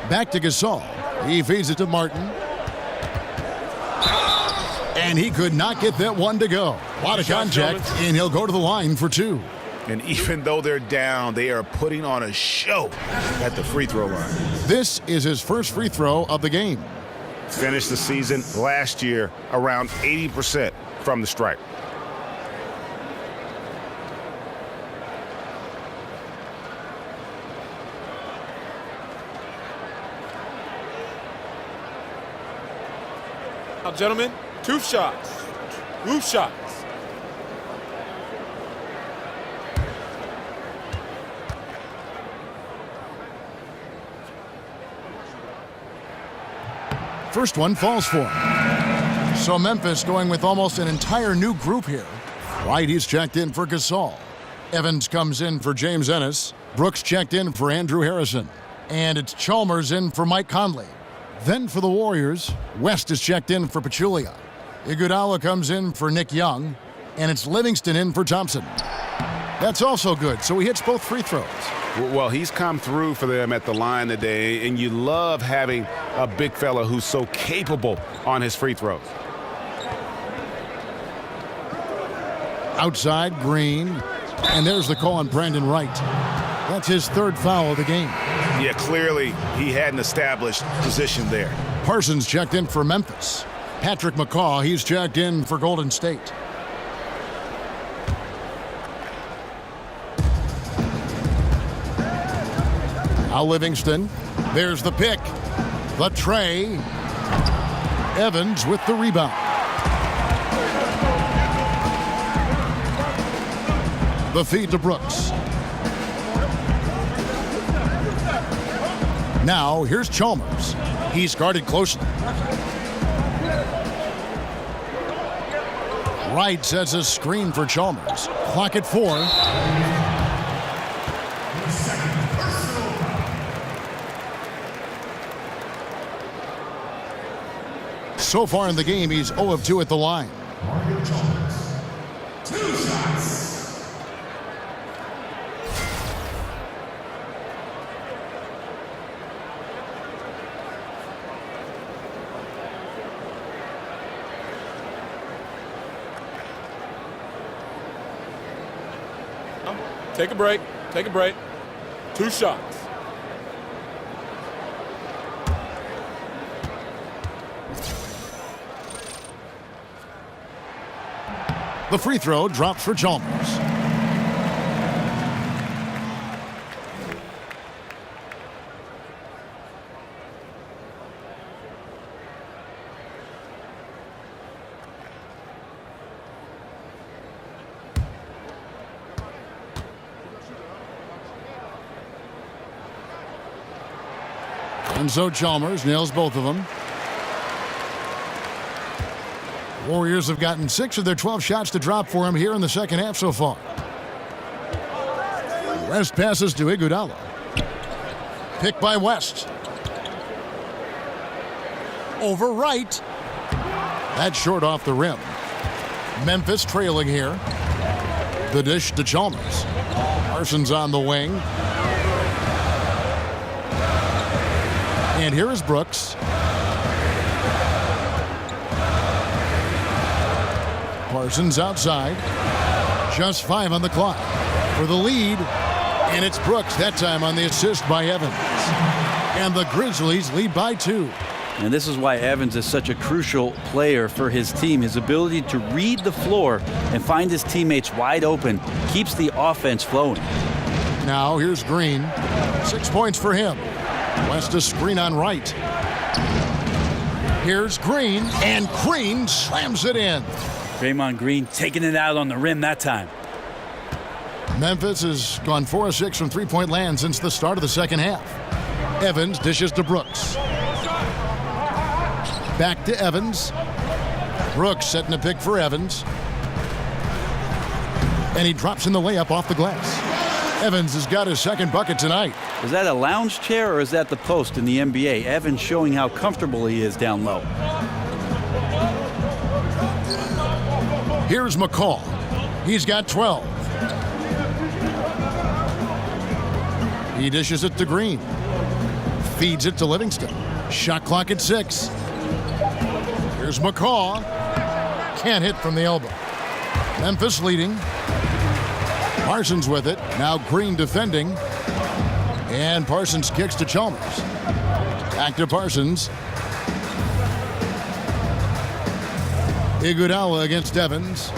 Back to Gasol. He feeds it to Martin. And he could not get that one to go. A lot of contact, and he'll go to the line for 2. And even though they're down, they are putting on a show at the free throw line. This is his first free throw of the game. Finished the season last year around 80% from the stripe. Now, gentlemen, 2 shots. 2 shots. First one falls for him. So Memphis going with almost an entire new group here. White, he's checked in for Gasol. Evans comes in for James Ennis. Brooks checked in for Andrew Harrison. And it's Chalmers in for Mike Conley. Then for the Warriors, West is checked in for Pachulia. Iguodala comes in for Nick Young. And it's Livingston in for Thompson. That's also good, so he hits both free throws. Well, he's come through for them at the line today, and you love having a big fella who's so capable on his free throws. Outside, Green. And there's the call on Brandon Wright. That's his 3rd foul of the game. Yeah, clearly he had an established position there. Parsons checked in for Memphis. Patrick McCaw, he's checked in for Golden State. Now Livingston. There's the pick. The tray. Evans with the rebound. The feed to Brooks. Now here's Chalmers. He's guarded closely. Wright sets a screen for Chalmers. Clock at 4. So far in the game, he's 0 of 2 at the line. 2 shots. Take a break. Take a break. 2 shots. The free throw drops for Chalmers. And so Chalmers nails both of them. Warriors have gotten 6 of their 12 shots to drop for him here in the second half so far. West passes to Iguodala. Pick by West. Over Wright. That's short off the rim. Memphis trailing here. The dish to Chalmers. Parsons on the wing. And here is Brooks. Parsons outside. Just 5 on the clock for the lead. And it's Brooks that time on the assist by Evans. And the Grizzlies lead by 2. And this is why Evans is such a crucial player for his team. His ability to read the floor and find his teammates wide open keeps the offense flowing. Now here's Green. 6 points for him. West a screen on Wright. Here's Green, and Green slams it in. Draymond Green taking it out on the rim that time. Memphis has gone 4 of 6 from three-point land since the start of the second half. Evans dishes to Brooks. Back to Evans. Brooks setting a pick for Evans. And he drops in the layup off the glass. Evans has got his second bucket tonight. Is that a lounge chair or is that the post in the NBA? Evans showing how comfortable he is down low. Here's McCall. He's got 12. He dishes it to Green. Feeds it to Livingston. Shot clock at 6. Here's McCall. Can't hit from the elbow. Memphis leading. Parsons with it. Now Green defending. And Parsons kicks to Chalmers. Back to Parsons. Iguodala against Evans.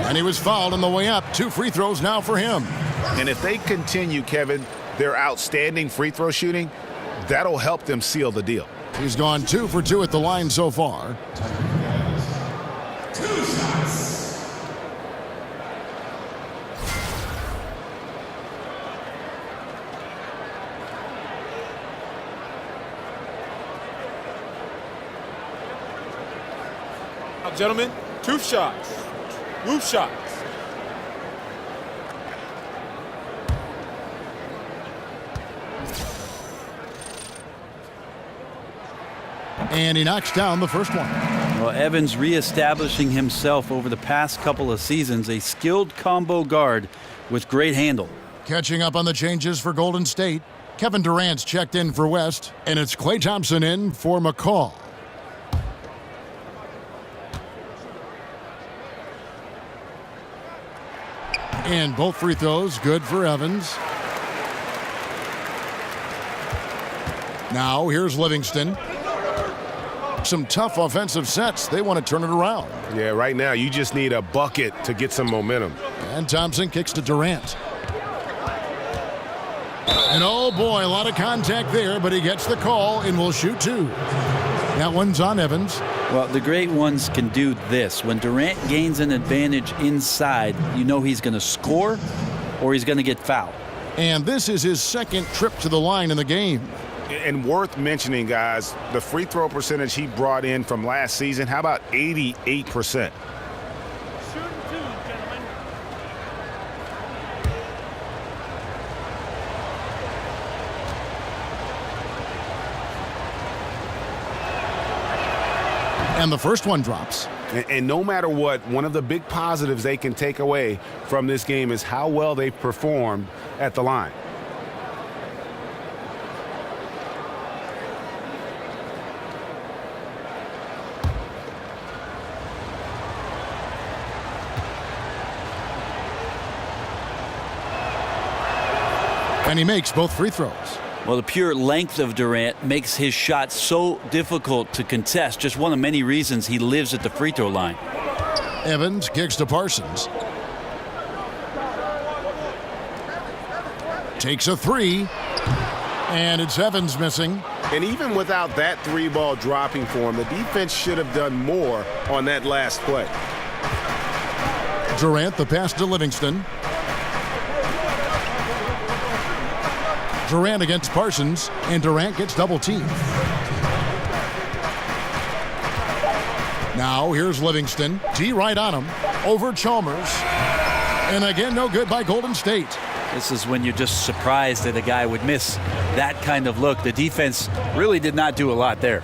And he was fouled on the way up. 2 free throws now for him. And if they continue, Kevin, their outstanding free throw shooting, that'll help them seal the deal. He's gone 2 for 2 at the line so far. 2 shots. Now, gentlemen, 2 shots. Loose shots. And he knocks down the first one. Well, Evans reestablishing himself over the past couple of seasons, a skilled combo guard with great handle. Catching up on the changes for Golden State. Kevin Durant's checked in for West, and it's Klay Thompson in for McCall. And both free throws good for Evans. Now here's Livingston. Some tough offensive sets. They want to turn it around. Yeah, right now you just need a bucket to get some momentum. And Thompson kicks to Durant. And oh boy, a lot of contact there, but he gets the call and will shoot 2. That one's on Evans. Well, the great ones can do this. When Durant gains an advantage inside, you know he's going to score or he's going to get fouled. And this is his second trip to the line in the game. And worth mentioning, guys, the free throw percentage he brought in from last season, how about 88%? Shooting 2, gentlemen. And the first one drops. And no matter what, one of the big positives they can take away from this game is how well they've performed at the line. And he makes both free throws. Well, the pure length of Durant makes his shot so difficult to contest. Just one of many reasons he lives at the free throw line. Evans kicks to Parsons. Takes a 3. And it's Evans missing. And even without that 3-ball dropping for him, the defense should have done more on that last play. Durant, the pass to Livingston. Durant against Parsons, and Durant gets double teamed. Now here's Livingston. D right on him. Over Chalmers. And again, no good by Golden State. This is when you're just surprised that a guy would miss that kind of look. The defense really did not do a lot there.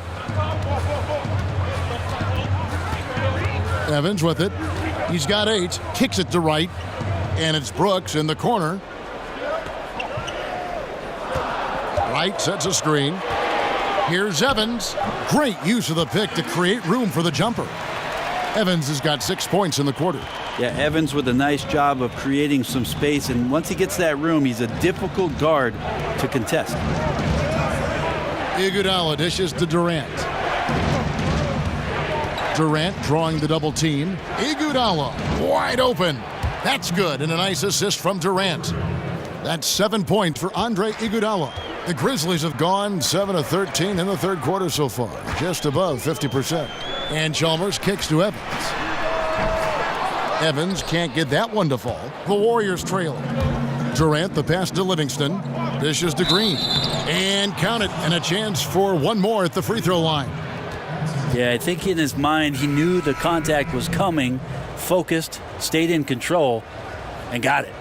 Evans with it. He's got 8. Kicks it to right. And it's Brooks in the corner. Wright sets a screen. Here's Evans. Great use of the pick to create room for the jumper. Evans has got 6 points in the quarter. Yeah, Evans with a nice job of creating some space, and once he gets that room, he's a difficult guard to contest. Iguodala dishes to Durant. Durant drawing the double team. Iguodala wide open. That's good, and a nice assist from Durant. That's 7 points for Andre Iguodala. The Grizzlies have gone 7 of 13 in the third quarter so far, just above 50%. And Chalmers kicks to Evans. Evans can't get that one to fall. The Warriors trailing. Durant, the pass to Livingston. Dishes to Green. And count it, and a chance for one more at the free throw line. Yeah, I think in his mind he knew the contact was coming, focused, stayed in control, and got it.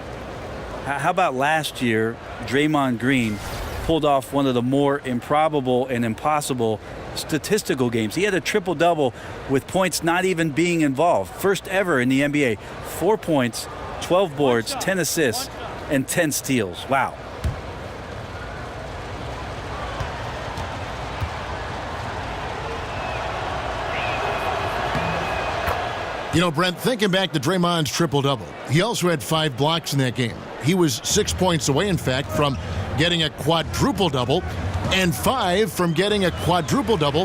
How about last year, Draymond Green pulled off one of the more improbable and impossible statistical games. He had a triple-double with points not even being involved. First ever in the NBA. 4 points, 12 boards, 10 assists, and 10 steals. Wow. You know, Brent, thinking back to Draymond's triple-double, he also had 5 blocks in that game. He was 6 points away, in fact, from getting a quadruple-double, and 5 from getting a quadruple-double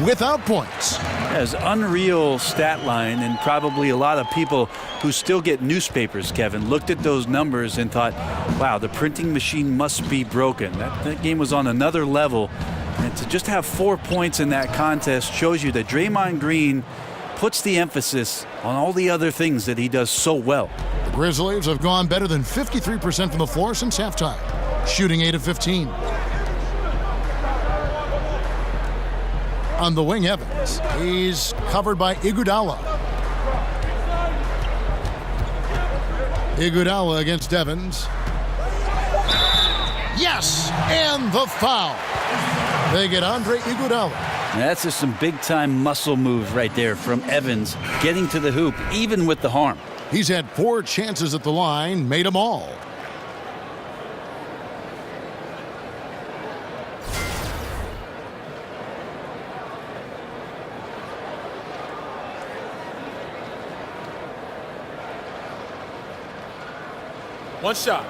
without points. As unreal stat line, and probably a lot of people who still get newspapers, Kevin, looked at those numbers and thought, wow, the printing machine must be broken. That game was on another level. And to just have 4 points in that contest shows you that Draymond Green puts the emphasis on all the other things that he does so well. The Grizzlies have gone better than 53% from the floor since halftime, shooting 8 of 15. On the wing, Evans. He's covered by Iguodala. Iguodala against Evans. Yes, and the foul. They get Andre Iguodala. That's just some big-time muscle moves right there from Evans, getting to the hoop, even with the harm. He's had 4 chances at the line, made them all. One shot.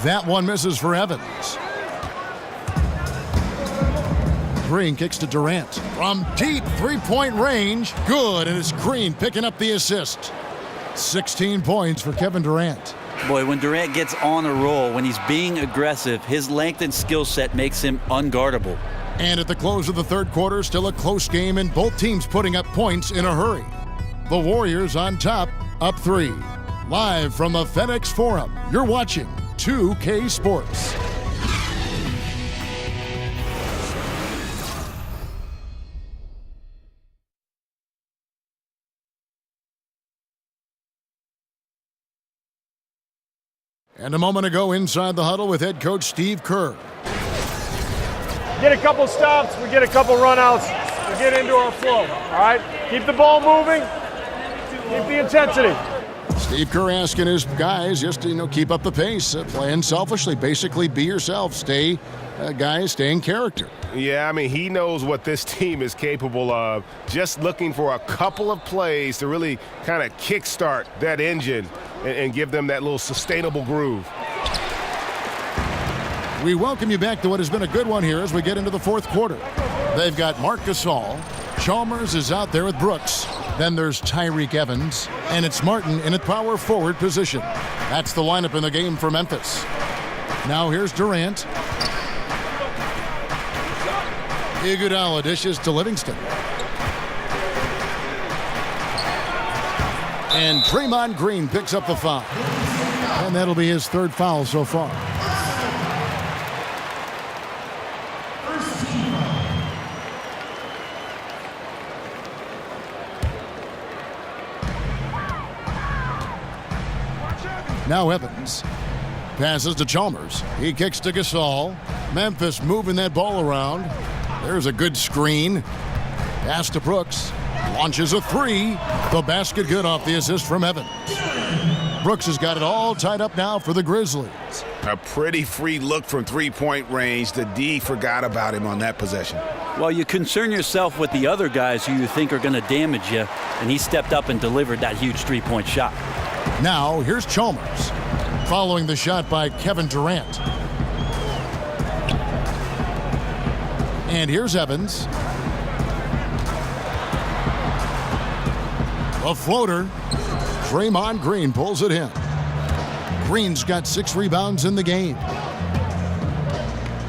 That one misses for Evans. Green kicks to Durant. From deep three-point range. Good, and it's Green picking up the assist. 16 points for Kevin Durant. Boy, when Durant gets on a roll, when he's being aggressive, his length and skill set makes him unguardable. And at the close of the third quarter, still a close game, and both teams putting up points in a hurry. The Warriors on top, up 3. Live from the FedEx Forum, you're watching 2K Sports. And a moment ago, inside the huddle with head coach Steve Kerr. Get a couple stops, we get a couple runouts, we get into our flow, all right? Keep the ball moving, keep the intensity. Steve Kerr asking his guys just to, keep up the pace, play unselfishly, basically be yourself, stay in character. Yeah, I mean, he knows what this team is capable of. Just looking for a couple of plays to really kind of kickstart that engine and give them that little sustainable groove. We welcome you back to what has been a good one here as we get into the fourth quarter. They've got Marc Gasol. Chalmers is out there with Brooks. Then there's Tyreke Evans. And it's Martin in a power forward position. That's the lineup in the game for Memphis. Now here's Durant. Iguodala dishes to Livingston. And Draymond Green picks up the foul. And that'll be his third foul so far. Now Evans passes to Chalmers. He kicks to Gasol. Memphis moving that ball around. There's a good screen. Pass to Brooks. Launches a 3. The basket good off the assist from Evans. Brooks has got it all tied up now for the Grizzlies. A pretty free look from three-point range. The D forgot about him on that possession. Well, you concern yourself with the other guys who you think are going to damage you, and he stepped up and delivered that huge three-point shot. Now, here's Chalmers, following the shot by Kevin Durant. And here's Evans. A floater. Draymond Green pulls it in. Green's got 6 rebounds in the game.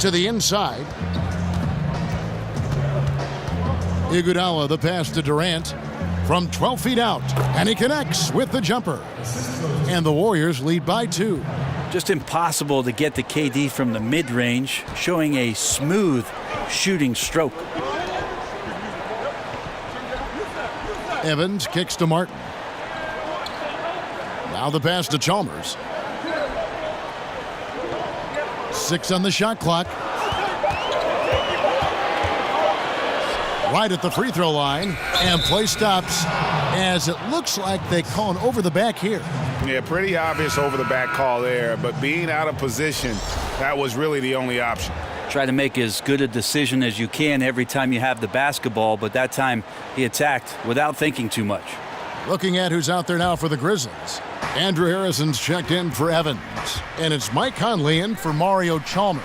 To the inside. Iguodala, the pass to Durant. From 12 feet out, and he connects with the jumper. And the Warriors lead by 2. Just impossible to get to KD from the mid-range, showing a smooth shooting stroke. Evans kicks to Martin. Now the pass to Chalmers. 6 on the shot clock. Right at the free throw line, and play stops as it looks like they call an over the back here. Yeah, pretty obvious over the back call there, but being out of position, that was really the only option. Try to make as good a decision as you can every time you have the basketball, but that time he attacked without thinking too much. Looking at who's out there now for the Grizzlies. Andrew Harrison's checked in for Evans, and it's Mike Conley in for Mario Chalmers.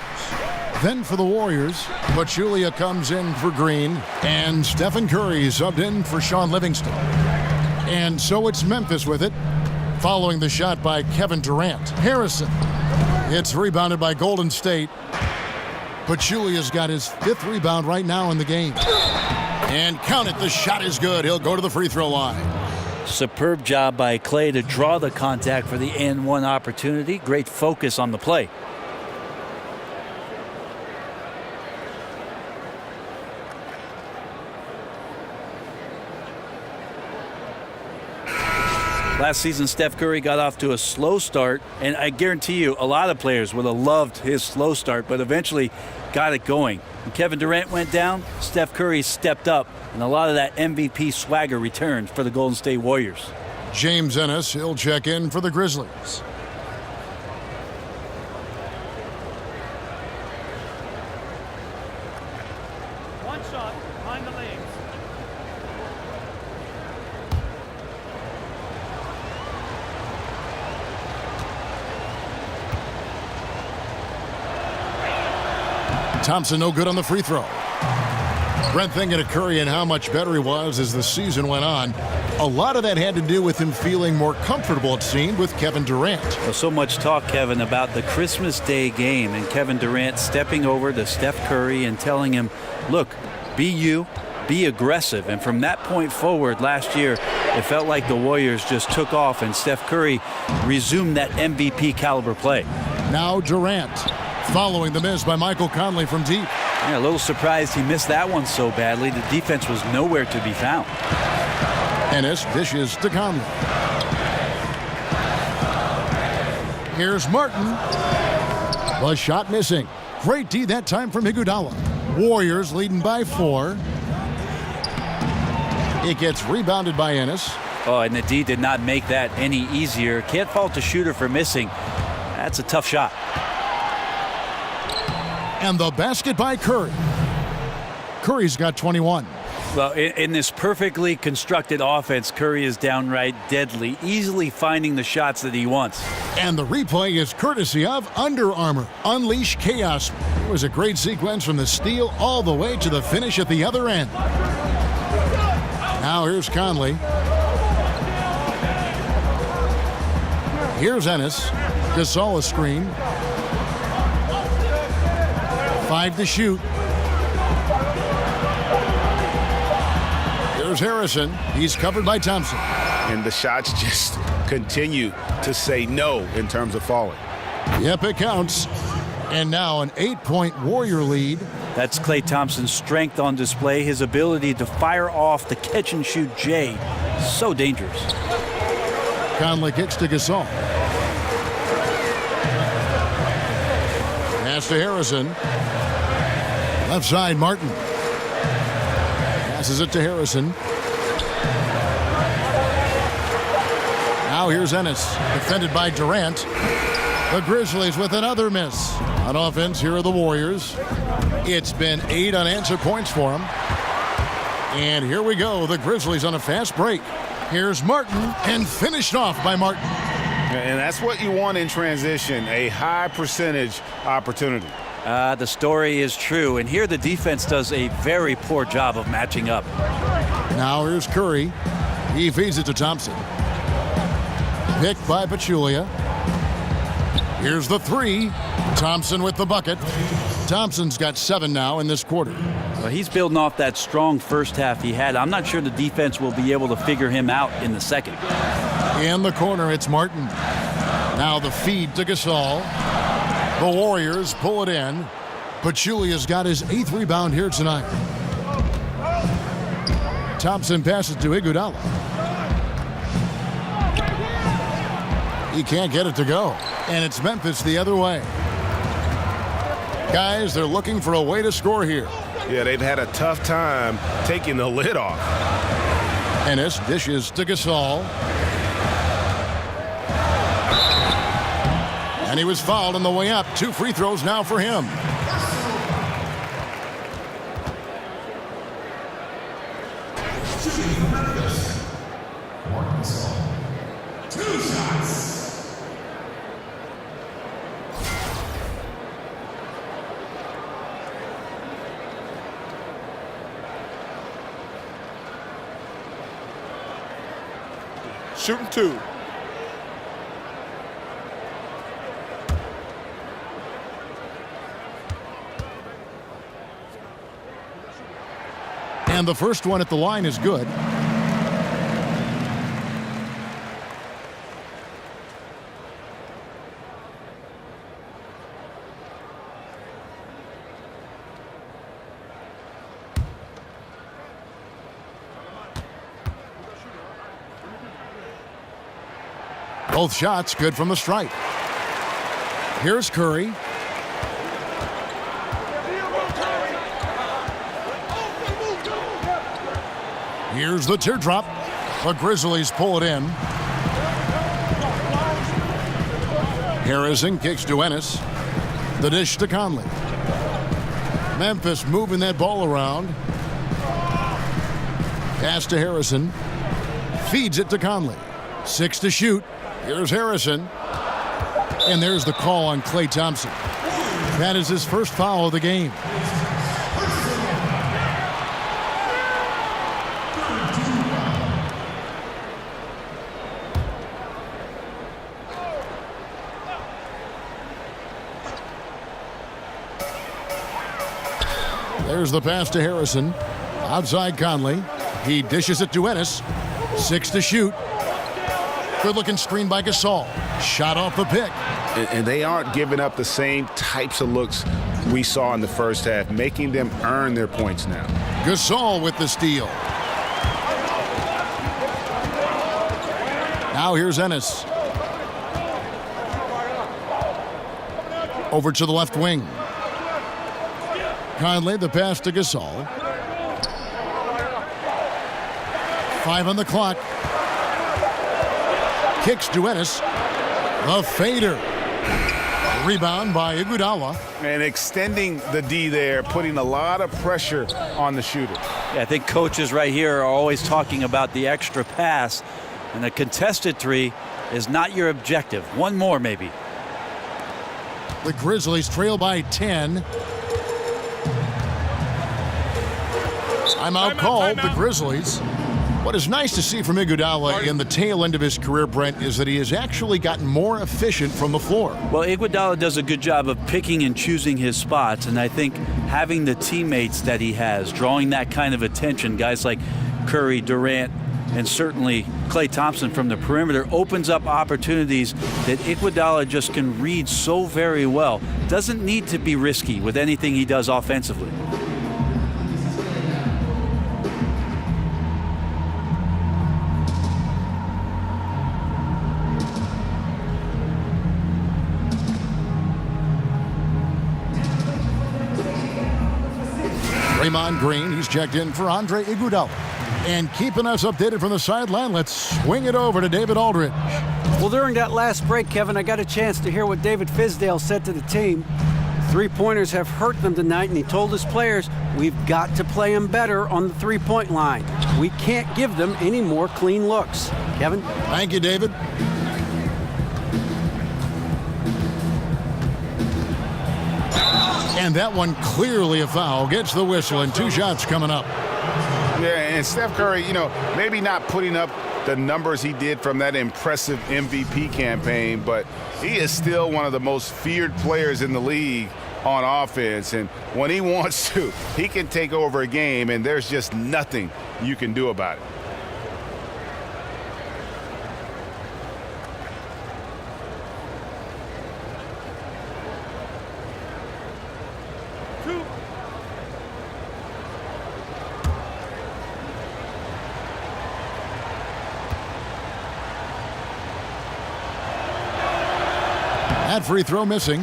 Then for the Warriors, Pachulia comes in for Green, and Stephen Curry subbed in for Sean Livingston. And so it's Memphis with it, following the shot by Kevin Durant. Harrison, it's rebounded by Golden State. Pachulia's got his 5th rebound right now in the game. And count it, the shot is good. He'll go to the free throw line. Superb job by Clay to draw the contact for the and-one opportunity. Great focus on the play. Last season, Steph Curry got off to a slow start, and I guarantee you a lot of players would have loved his slow start, but eventually got it going. When Kevin Durant went down, Steph Curry stepped up, and a lot of that MVP swagger returned for the Golden State Warriors. James Ennis, he'll check in for the Grizzlies. One shot behind the legs. Thompson no good on the free throw. Brent thinking of Curry and how much better he was as the season went on. A lot of that had to do with him feeling more comfortable, it seemed, with Kevin Durant. Well, so much talk, Kevin, about the Christmas Day game and Kevin Durant stepping over to Steph Curry and telling him, look, be you, be aggressive. And from that point forward last year, it felt like the Warriors just took off and Steph Curry resumed that MVP caliber play. Now Durant, following the miss by Michael Conley from deep. Yeah, a little surprised he missed that one so badly. The defense was nowhere to be found. Ennis dishes to Conley. Here's Martin. The shot missing. Great D that time from Iguodala. Warriors leading by 4. It gets rebounded by Ennis. Oh, and the D did not make that any easier. Can't fault the shooter for missing. That's a tough shot. And the basket by Curry. Curry's got 21. Well, in this perfectly constructed offense, Curry is downright deadly, easily finding the shots that he wants. And the replay is courtesy of Under Armour. Unleash chaos. It was a great sequence from the steal all the way to the finish at the other end. Now here's Conley. Here's Ennis. Gasol a screen. 5 to shoot. There's Harrison. He's covered by Thompson. And the shots just continue to say no in terms of falling. Yep, it counts. And now an 8-point Warrior lead. That's Klay Thompson's strength on display, his ability to fire off the catch-and-shoot J. So dangerous. Conley kicks to Gasol. Pass to Harrison. Left side, Martin. Passes it to Harrison. Now here's Ennis, defended by Durant. The Grizzlies with another miss. On offense, here are the Warriors. It's been 8 unanswered points for them. And here we go, the Grizzlies on a fast break. Here's Martin, and finished off by Martin. And that's what you want in transition, a high percentage opportunity. The story is true, and here the defense does a very poor job of matching up. Now here's Curry. He feeds it to Thompson. Picked by Pachulia. Here's the 3. Thompson with the bucket. Thompson's got 7 now in this quarter. Well, he's building off that strong first half he had. I'm not sure the defense will be able to figure him out in the second. In the corner, it's Martin. Now the feed to Gasol. The Warriors pull it in. Pachulia's got his 8th rebound here tonight. Thompson passes to Iguodala. He can't get it to go. And it's Memphis the other way. Guys, they're looking for a way to score here. Yeah, they've had a tough time taking the lid off. Ennis dishes to Gasol. And he was fouled on the way up. 2 free throws now for him. Shooting 2. And the first one at the line is good. Both shots good from the stripe. Here's Curry. Here's the teardrop. The Grizzlies pull it in. Harrison kicks to Ennis. The dish to Conley. Memphis moving that ball around. Pass to Harrison. Feeds it to Conley. 6 to shoot. Here's Harrison. And there's the call on Klay Thompson. That is his first foul of the game. There's the pass to Harrison. Outside Conley. He dishes it to Ennis. 6 to shoot. Good-looking screen by Gasol. Shot off the pick. And they aren't giving up the same types of looks we saw in the first half, making them earn their points now. Gasol with the steal. Now here's Ennis. Over to the left wing. Conley, the pass to Gasol. 5 on the clock. Kicks to Ennis. The fader. Rebound by Iguodala. And extending the D there, putting a lot of pressure on the shooter. Yeah, I think coaches right here are always talking about the extra pass, and a contested 3 is not your objective. One more, maybe. The Grizzlies trail by 10. Timeout called, the Grizzlies. What is nice to see from Iguodala in the tail end of his career, Brent, is that he has actually gotten more efficient from the floor. Well, Iguodala does a good job of picking and choosing his spots, and I think having the teammates that he has, drawing that kind of attention, guys like Curry, Durant, and certainly Klay Thompson from the perimeter, opens up opportunities that Iguodala just can read so very well. Doesn't need to be risky with anything he does offensively. Draymond Green, he's checked in for Andre Iguodala. And keeping us updated from the sideline, let's swing it over to David Aldridge. Well, during that last break, Kevin, I got a chance to hear what David Fizdale said to the team. 3-pointers have hurt them tonight, and he told his players, we've got to play them better on the 3-point line. We can't give them any more clean looks. Kevin? Thank you, David. And that one clearly a foul. Gets the whistle, and 2 shots coming up. Yeah, and Steph Curry, maybe not putting up the numbers he did from that impressive MVP campaign, but he is still one of the most feared players in the league on offense. And when he wants to, he can take over a game, and there's just nothing you can do about it. That free throw missing.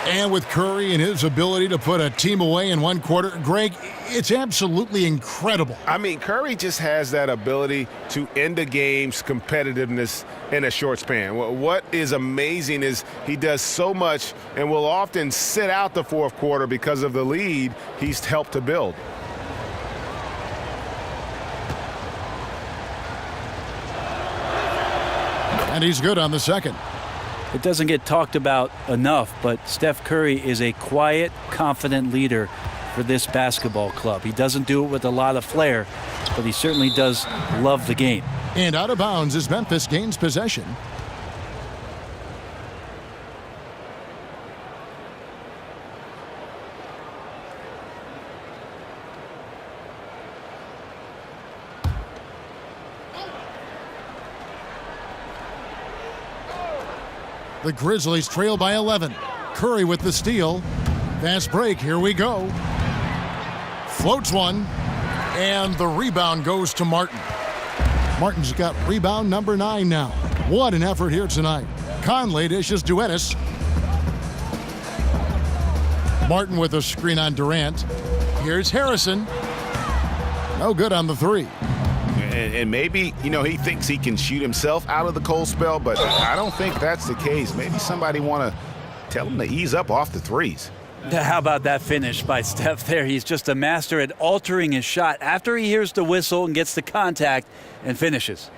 And with Curry and his ability to put a team away in one quarter, Greg, it's absolutely incredible. I mean, Curry just has that ability to end a game's competitiveness in a short span. What is amazing is he does so much and will often sit out the fourth quarter because of the lead he's helped to build. And he's good on the second. It doesn't get talked about enough, but Steph Curry is a quiet, confident leader for this basketball club. He doesn't do it with a lot of flair, but he certainly does love the game. And out of bounds as Memphis gains possession. The Grizzlies trail by 11. Curry with the steal. Fast break, here we go. Floats one, and the rebound goes to Martin. Martin's got rebound number 9 now. What an effort here tonight. Conley dishes Duenas. Martin with a screen on Durant. Here's Harrison. No good on the 3. And maybe, he thinks he can shoot himself out of the cold spell, but I don't think that's the case. Maybe somebody want to tell him to ease up off the threes. How about that finish by Steph there? He's just a master at altering his shot after he hears the whistle and gets the contact and finishes.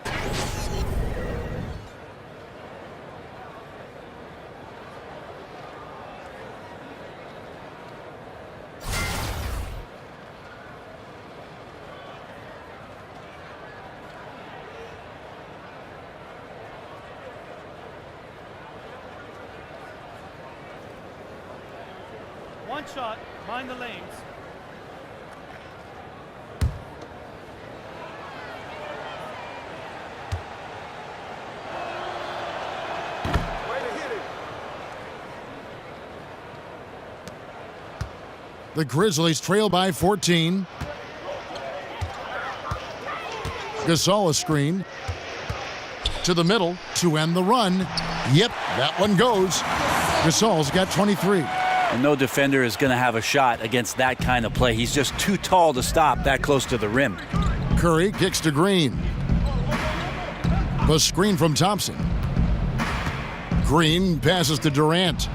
One shot, mind the lanes. The Grizzlies trail by 14. Gasol a screen. To the middle to end the run. Yep, that one goes. Gasol's got 23. And no defender is going to have a shot against that kind of play. He's just too tall to stop that close to the rim. Curry kicks to Green. The screen from Thompson. Green passes to Durant.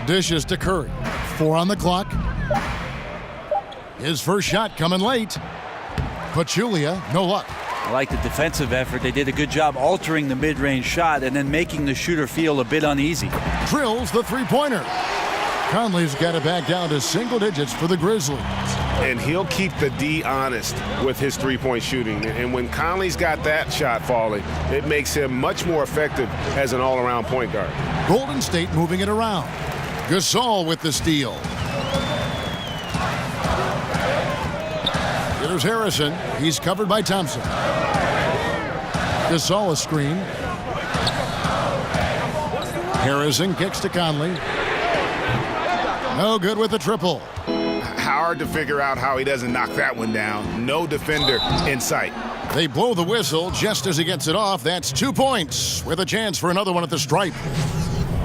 Dishes to Curry. 4 on the clock. His first shot coming late. Pachulia, no luck. I like the defensive effort. They did a good job altering the mid-range shot and then making the shooter feel a bit uneasy. Drills the three-pointer. Conley's got it back down to single digits for the Grizzlies. And he'll keep the D honest with his three-point shooting. And when Conley's got that shot falling, it makes him much more effective as an all-around point guard. Golden State moving it around. Gasol with the steal. Here's Harrison. He's covered by Thompson. Gasol a screen. Harrison kicks to Conley. No good with the triple. Hard to figure out how he doesn't knock that one down. No defender in sight. They blow the whistle just as he gets it off. That's 2 points with a chance for another one at the stripe.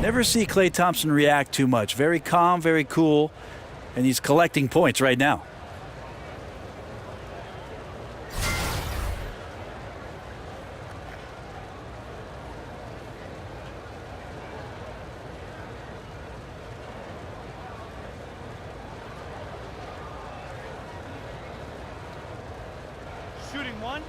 Never see Klay Thompson react too much. Very calm, very cool, and he's collecting points right now. Shooting one.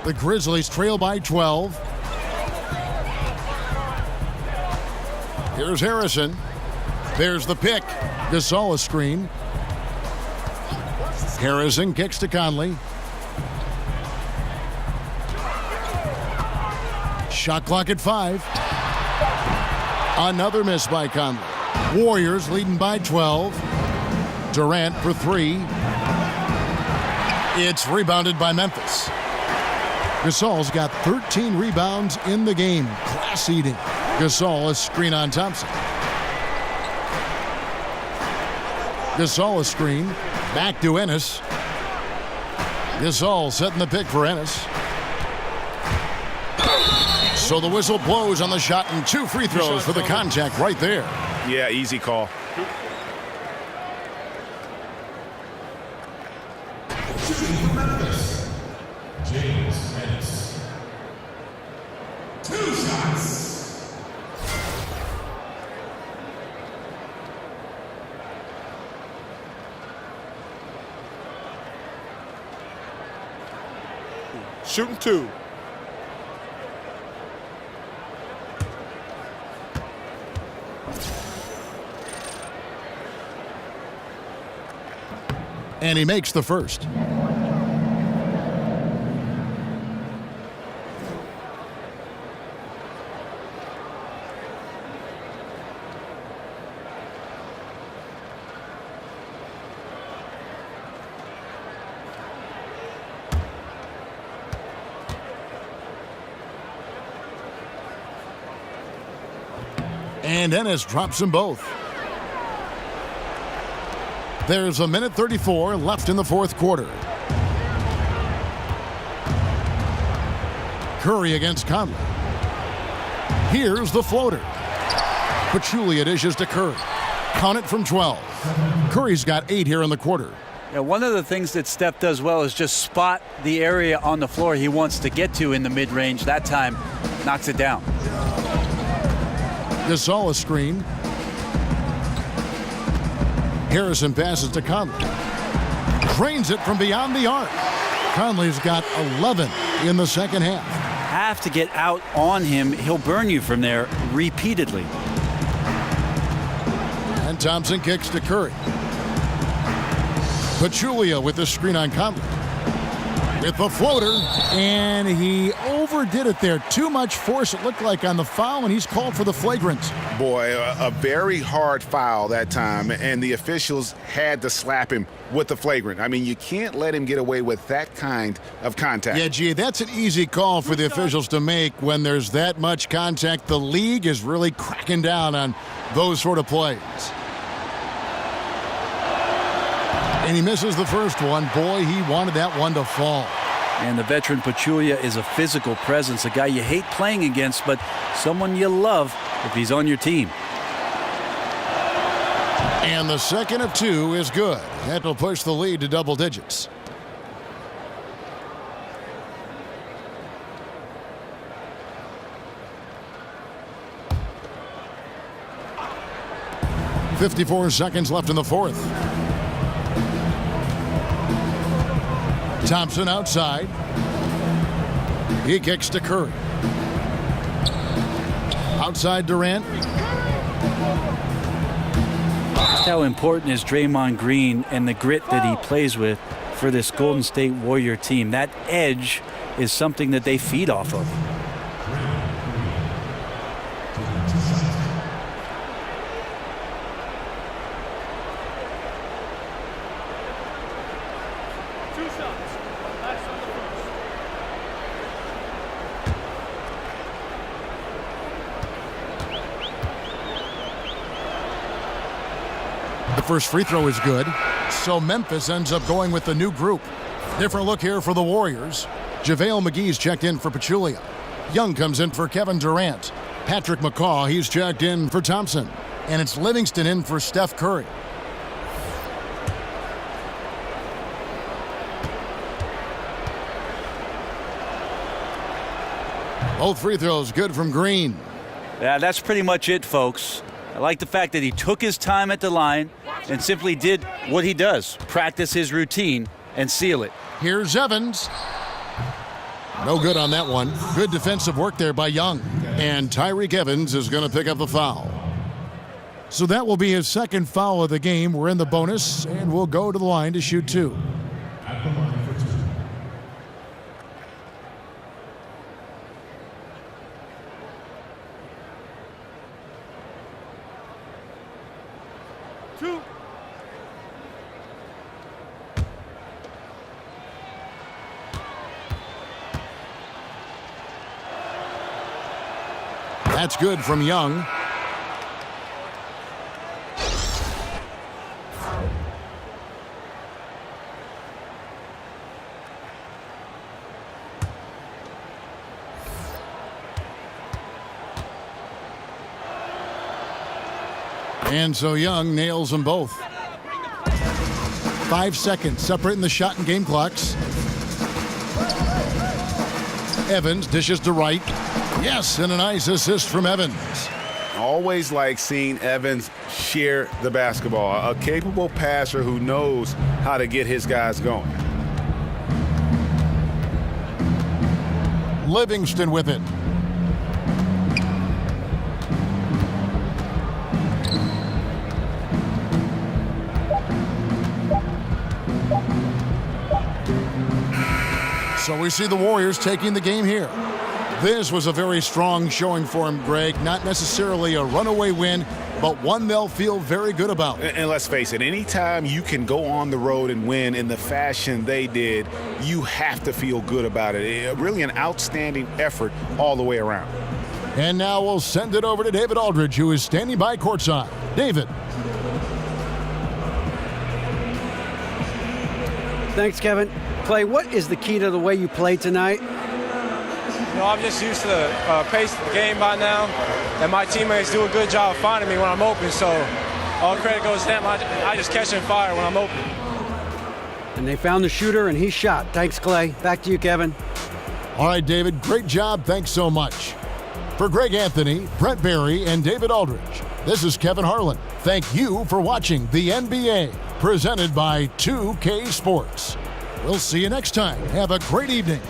The Grizzlies trail by 12. Here's Harrison. There's the pick. Gasol a screen. Harrison kicks to Conley. Shot clock at 5. Another miss by Conley. Warriors leading by 12. Durant for 3. It's rebounded by Memphis. Gasol's got 13 rebounds in the game. Class eating. Gasol a screen on Thompson. Gasol a screen. Back to Ennis. Gasol setting the pick for Ennis. So the whistle blows on the shot and 2 free throws for the contact right there. Yeah, easy call. James Ennis. 2 shots. Shooting 2. And he makes the first. And Ennis drops them both. There's a minute 34 left in the fourth quarter. Curry against Conley. Here's the floater. Pachulia dishes to Curry. Count it from 12. Curry's got 8 here in the quarter. Yeah, one of the things that Steph does well is just spot the area on the floor he wants to get to in the mid-range. That time, knocks it down. Gasol a screen. Harrison passes to Conley. Drains it from beyond the arc. Conley's got 11 in the second half. Have to get out on him. He'll burn you from there repeatedly. And Thompson kicks to Curry. Pachulia with the screen on Conley. With the floater, and he overdid it there. Too much force, it looked like, on the foul, and he's called for the flagrant. Boy, a very hard foul that time, and the officials had to slap him with the flagrant. I mean, you can't let him get away with that kind of contact. Yeah, gee, that's an easy call for the officials to make when there's that much contact. The league is really cracking down on those sort of plays. And he misses the first one. Boy, he wanted that one to fall. And the veteran Pachulia is a physical presence, a guy you hate playing against, but someone you love if he's on your team. And the second of 2 is good. That will push the lead to double digits. .54 seconds left in the fourth. Thompson outside. He kicks to Curry. Outside Durant. How important is Draymond Green and the grit that he plays with for this Golden State Warrior team? That edge is something that they feed off of. The first free throw is good, so Memphis ends up going with the new group. Different look here for the Warriors. JaVale McGee's checked in for Pachulia. Young comes in for Kevin Durant. Patrick McCaw, he's checked in for Thompson. And it's Livingston in for Steph Curry. Both free throws good from Green. Yeah, that's pretty much it, folks. I like the fact that he took his time at the line and simply did what he does, practice his routine and seal it. Here's Evans. No good on that one. Good defensive work there by Young. And Tyreek Evans is going to pick up the foul. So that will be his second foul of the game. We're in the bonus, and we'll go to the line to shoot 2. At the line for 2. That's good from Young. And so Young nails them both. 5 seconds separating the shot and game clocks. Evans dishes to Wright. Yes, and a nice assist from Evans. Always like seeing Evans share the basketball. A capable passer who knows how to get his guys going. Livingston with it. So we see the Warriors taking the game here. This was a very strong showing for him, Greg. Not necessarily a runaway win, but one they'll feel very good about. And let's face it, anytime you can go on the road and win in the fashion they did, you have to feel good about it. Really an outstanding effort all the way around. And now we'll send it over to David Aldridge, who is standing by courtside. David. Thanks, Kevin. Clay, what is the key to the way you played tonight? I'm just used to the pace of the game by now, and my teammates do a good job of finding me when I'm open, so all credit goes to them. I just catch and fire when I'm open. And they found the shooter, and he shot. Thanks, Clay. Back to you, Kevin. All right, David, great job. Thanks so much. For Greg Anthony, Brent Barry, and David Aldridge, this is Kevin Harlan. Thank you for watching the NBA, presented by 2K Sports. We'll see you next time. Have a great evening.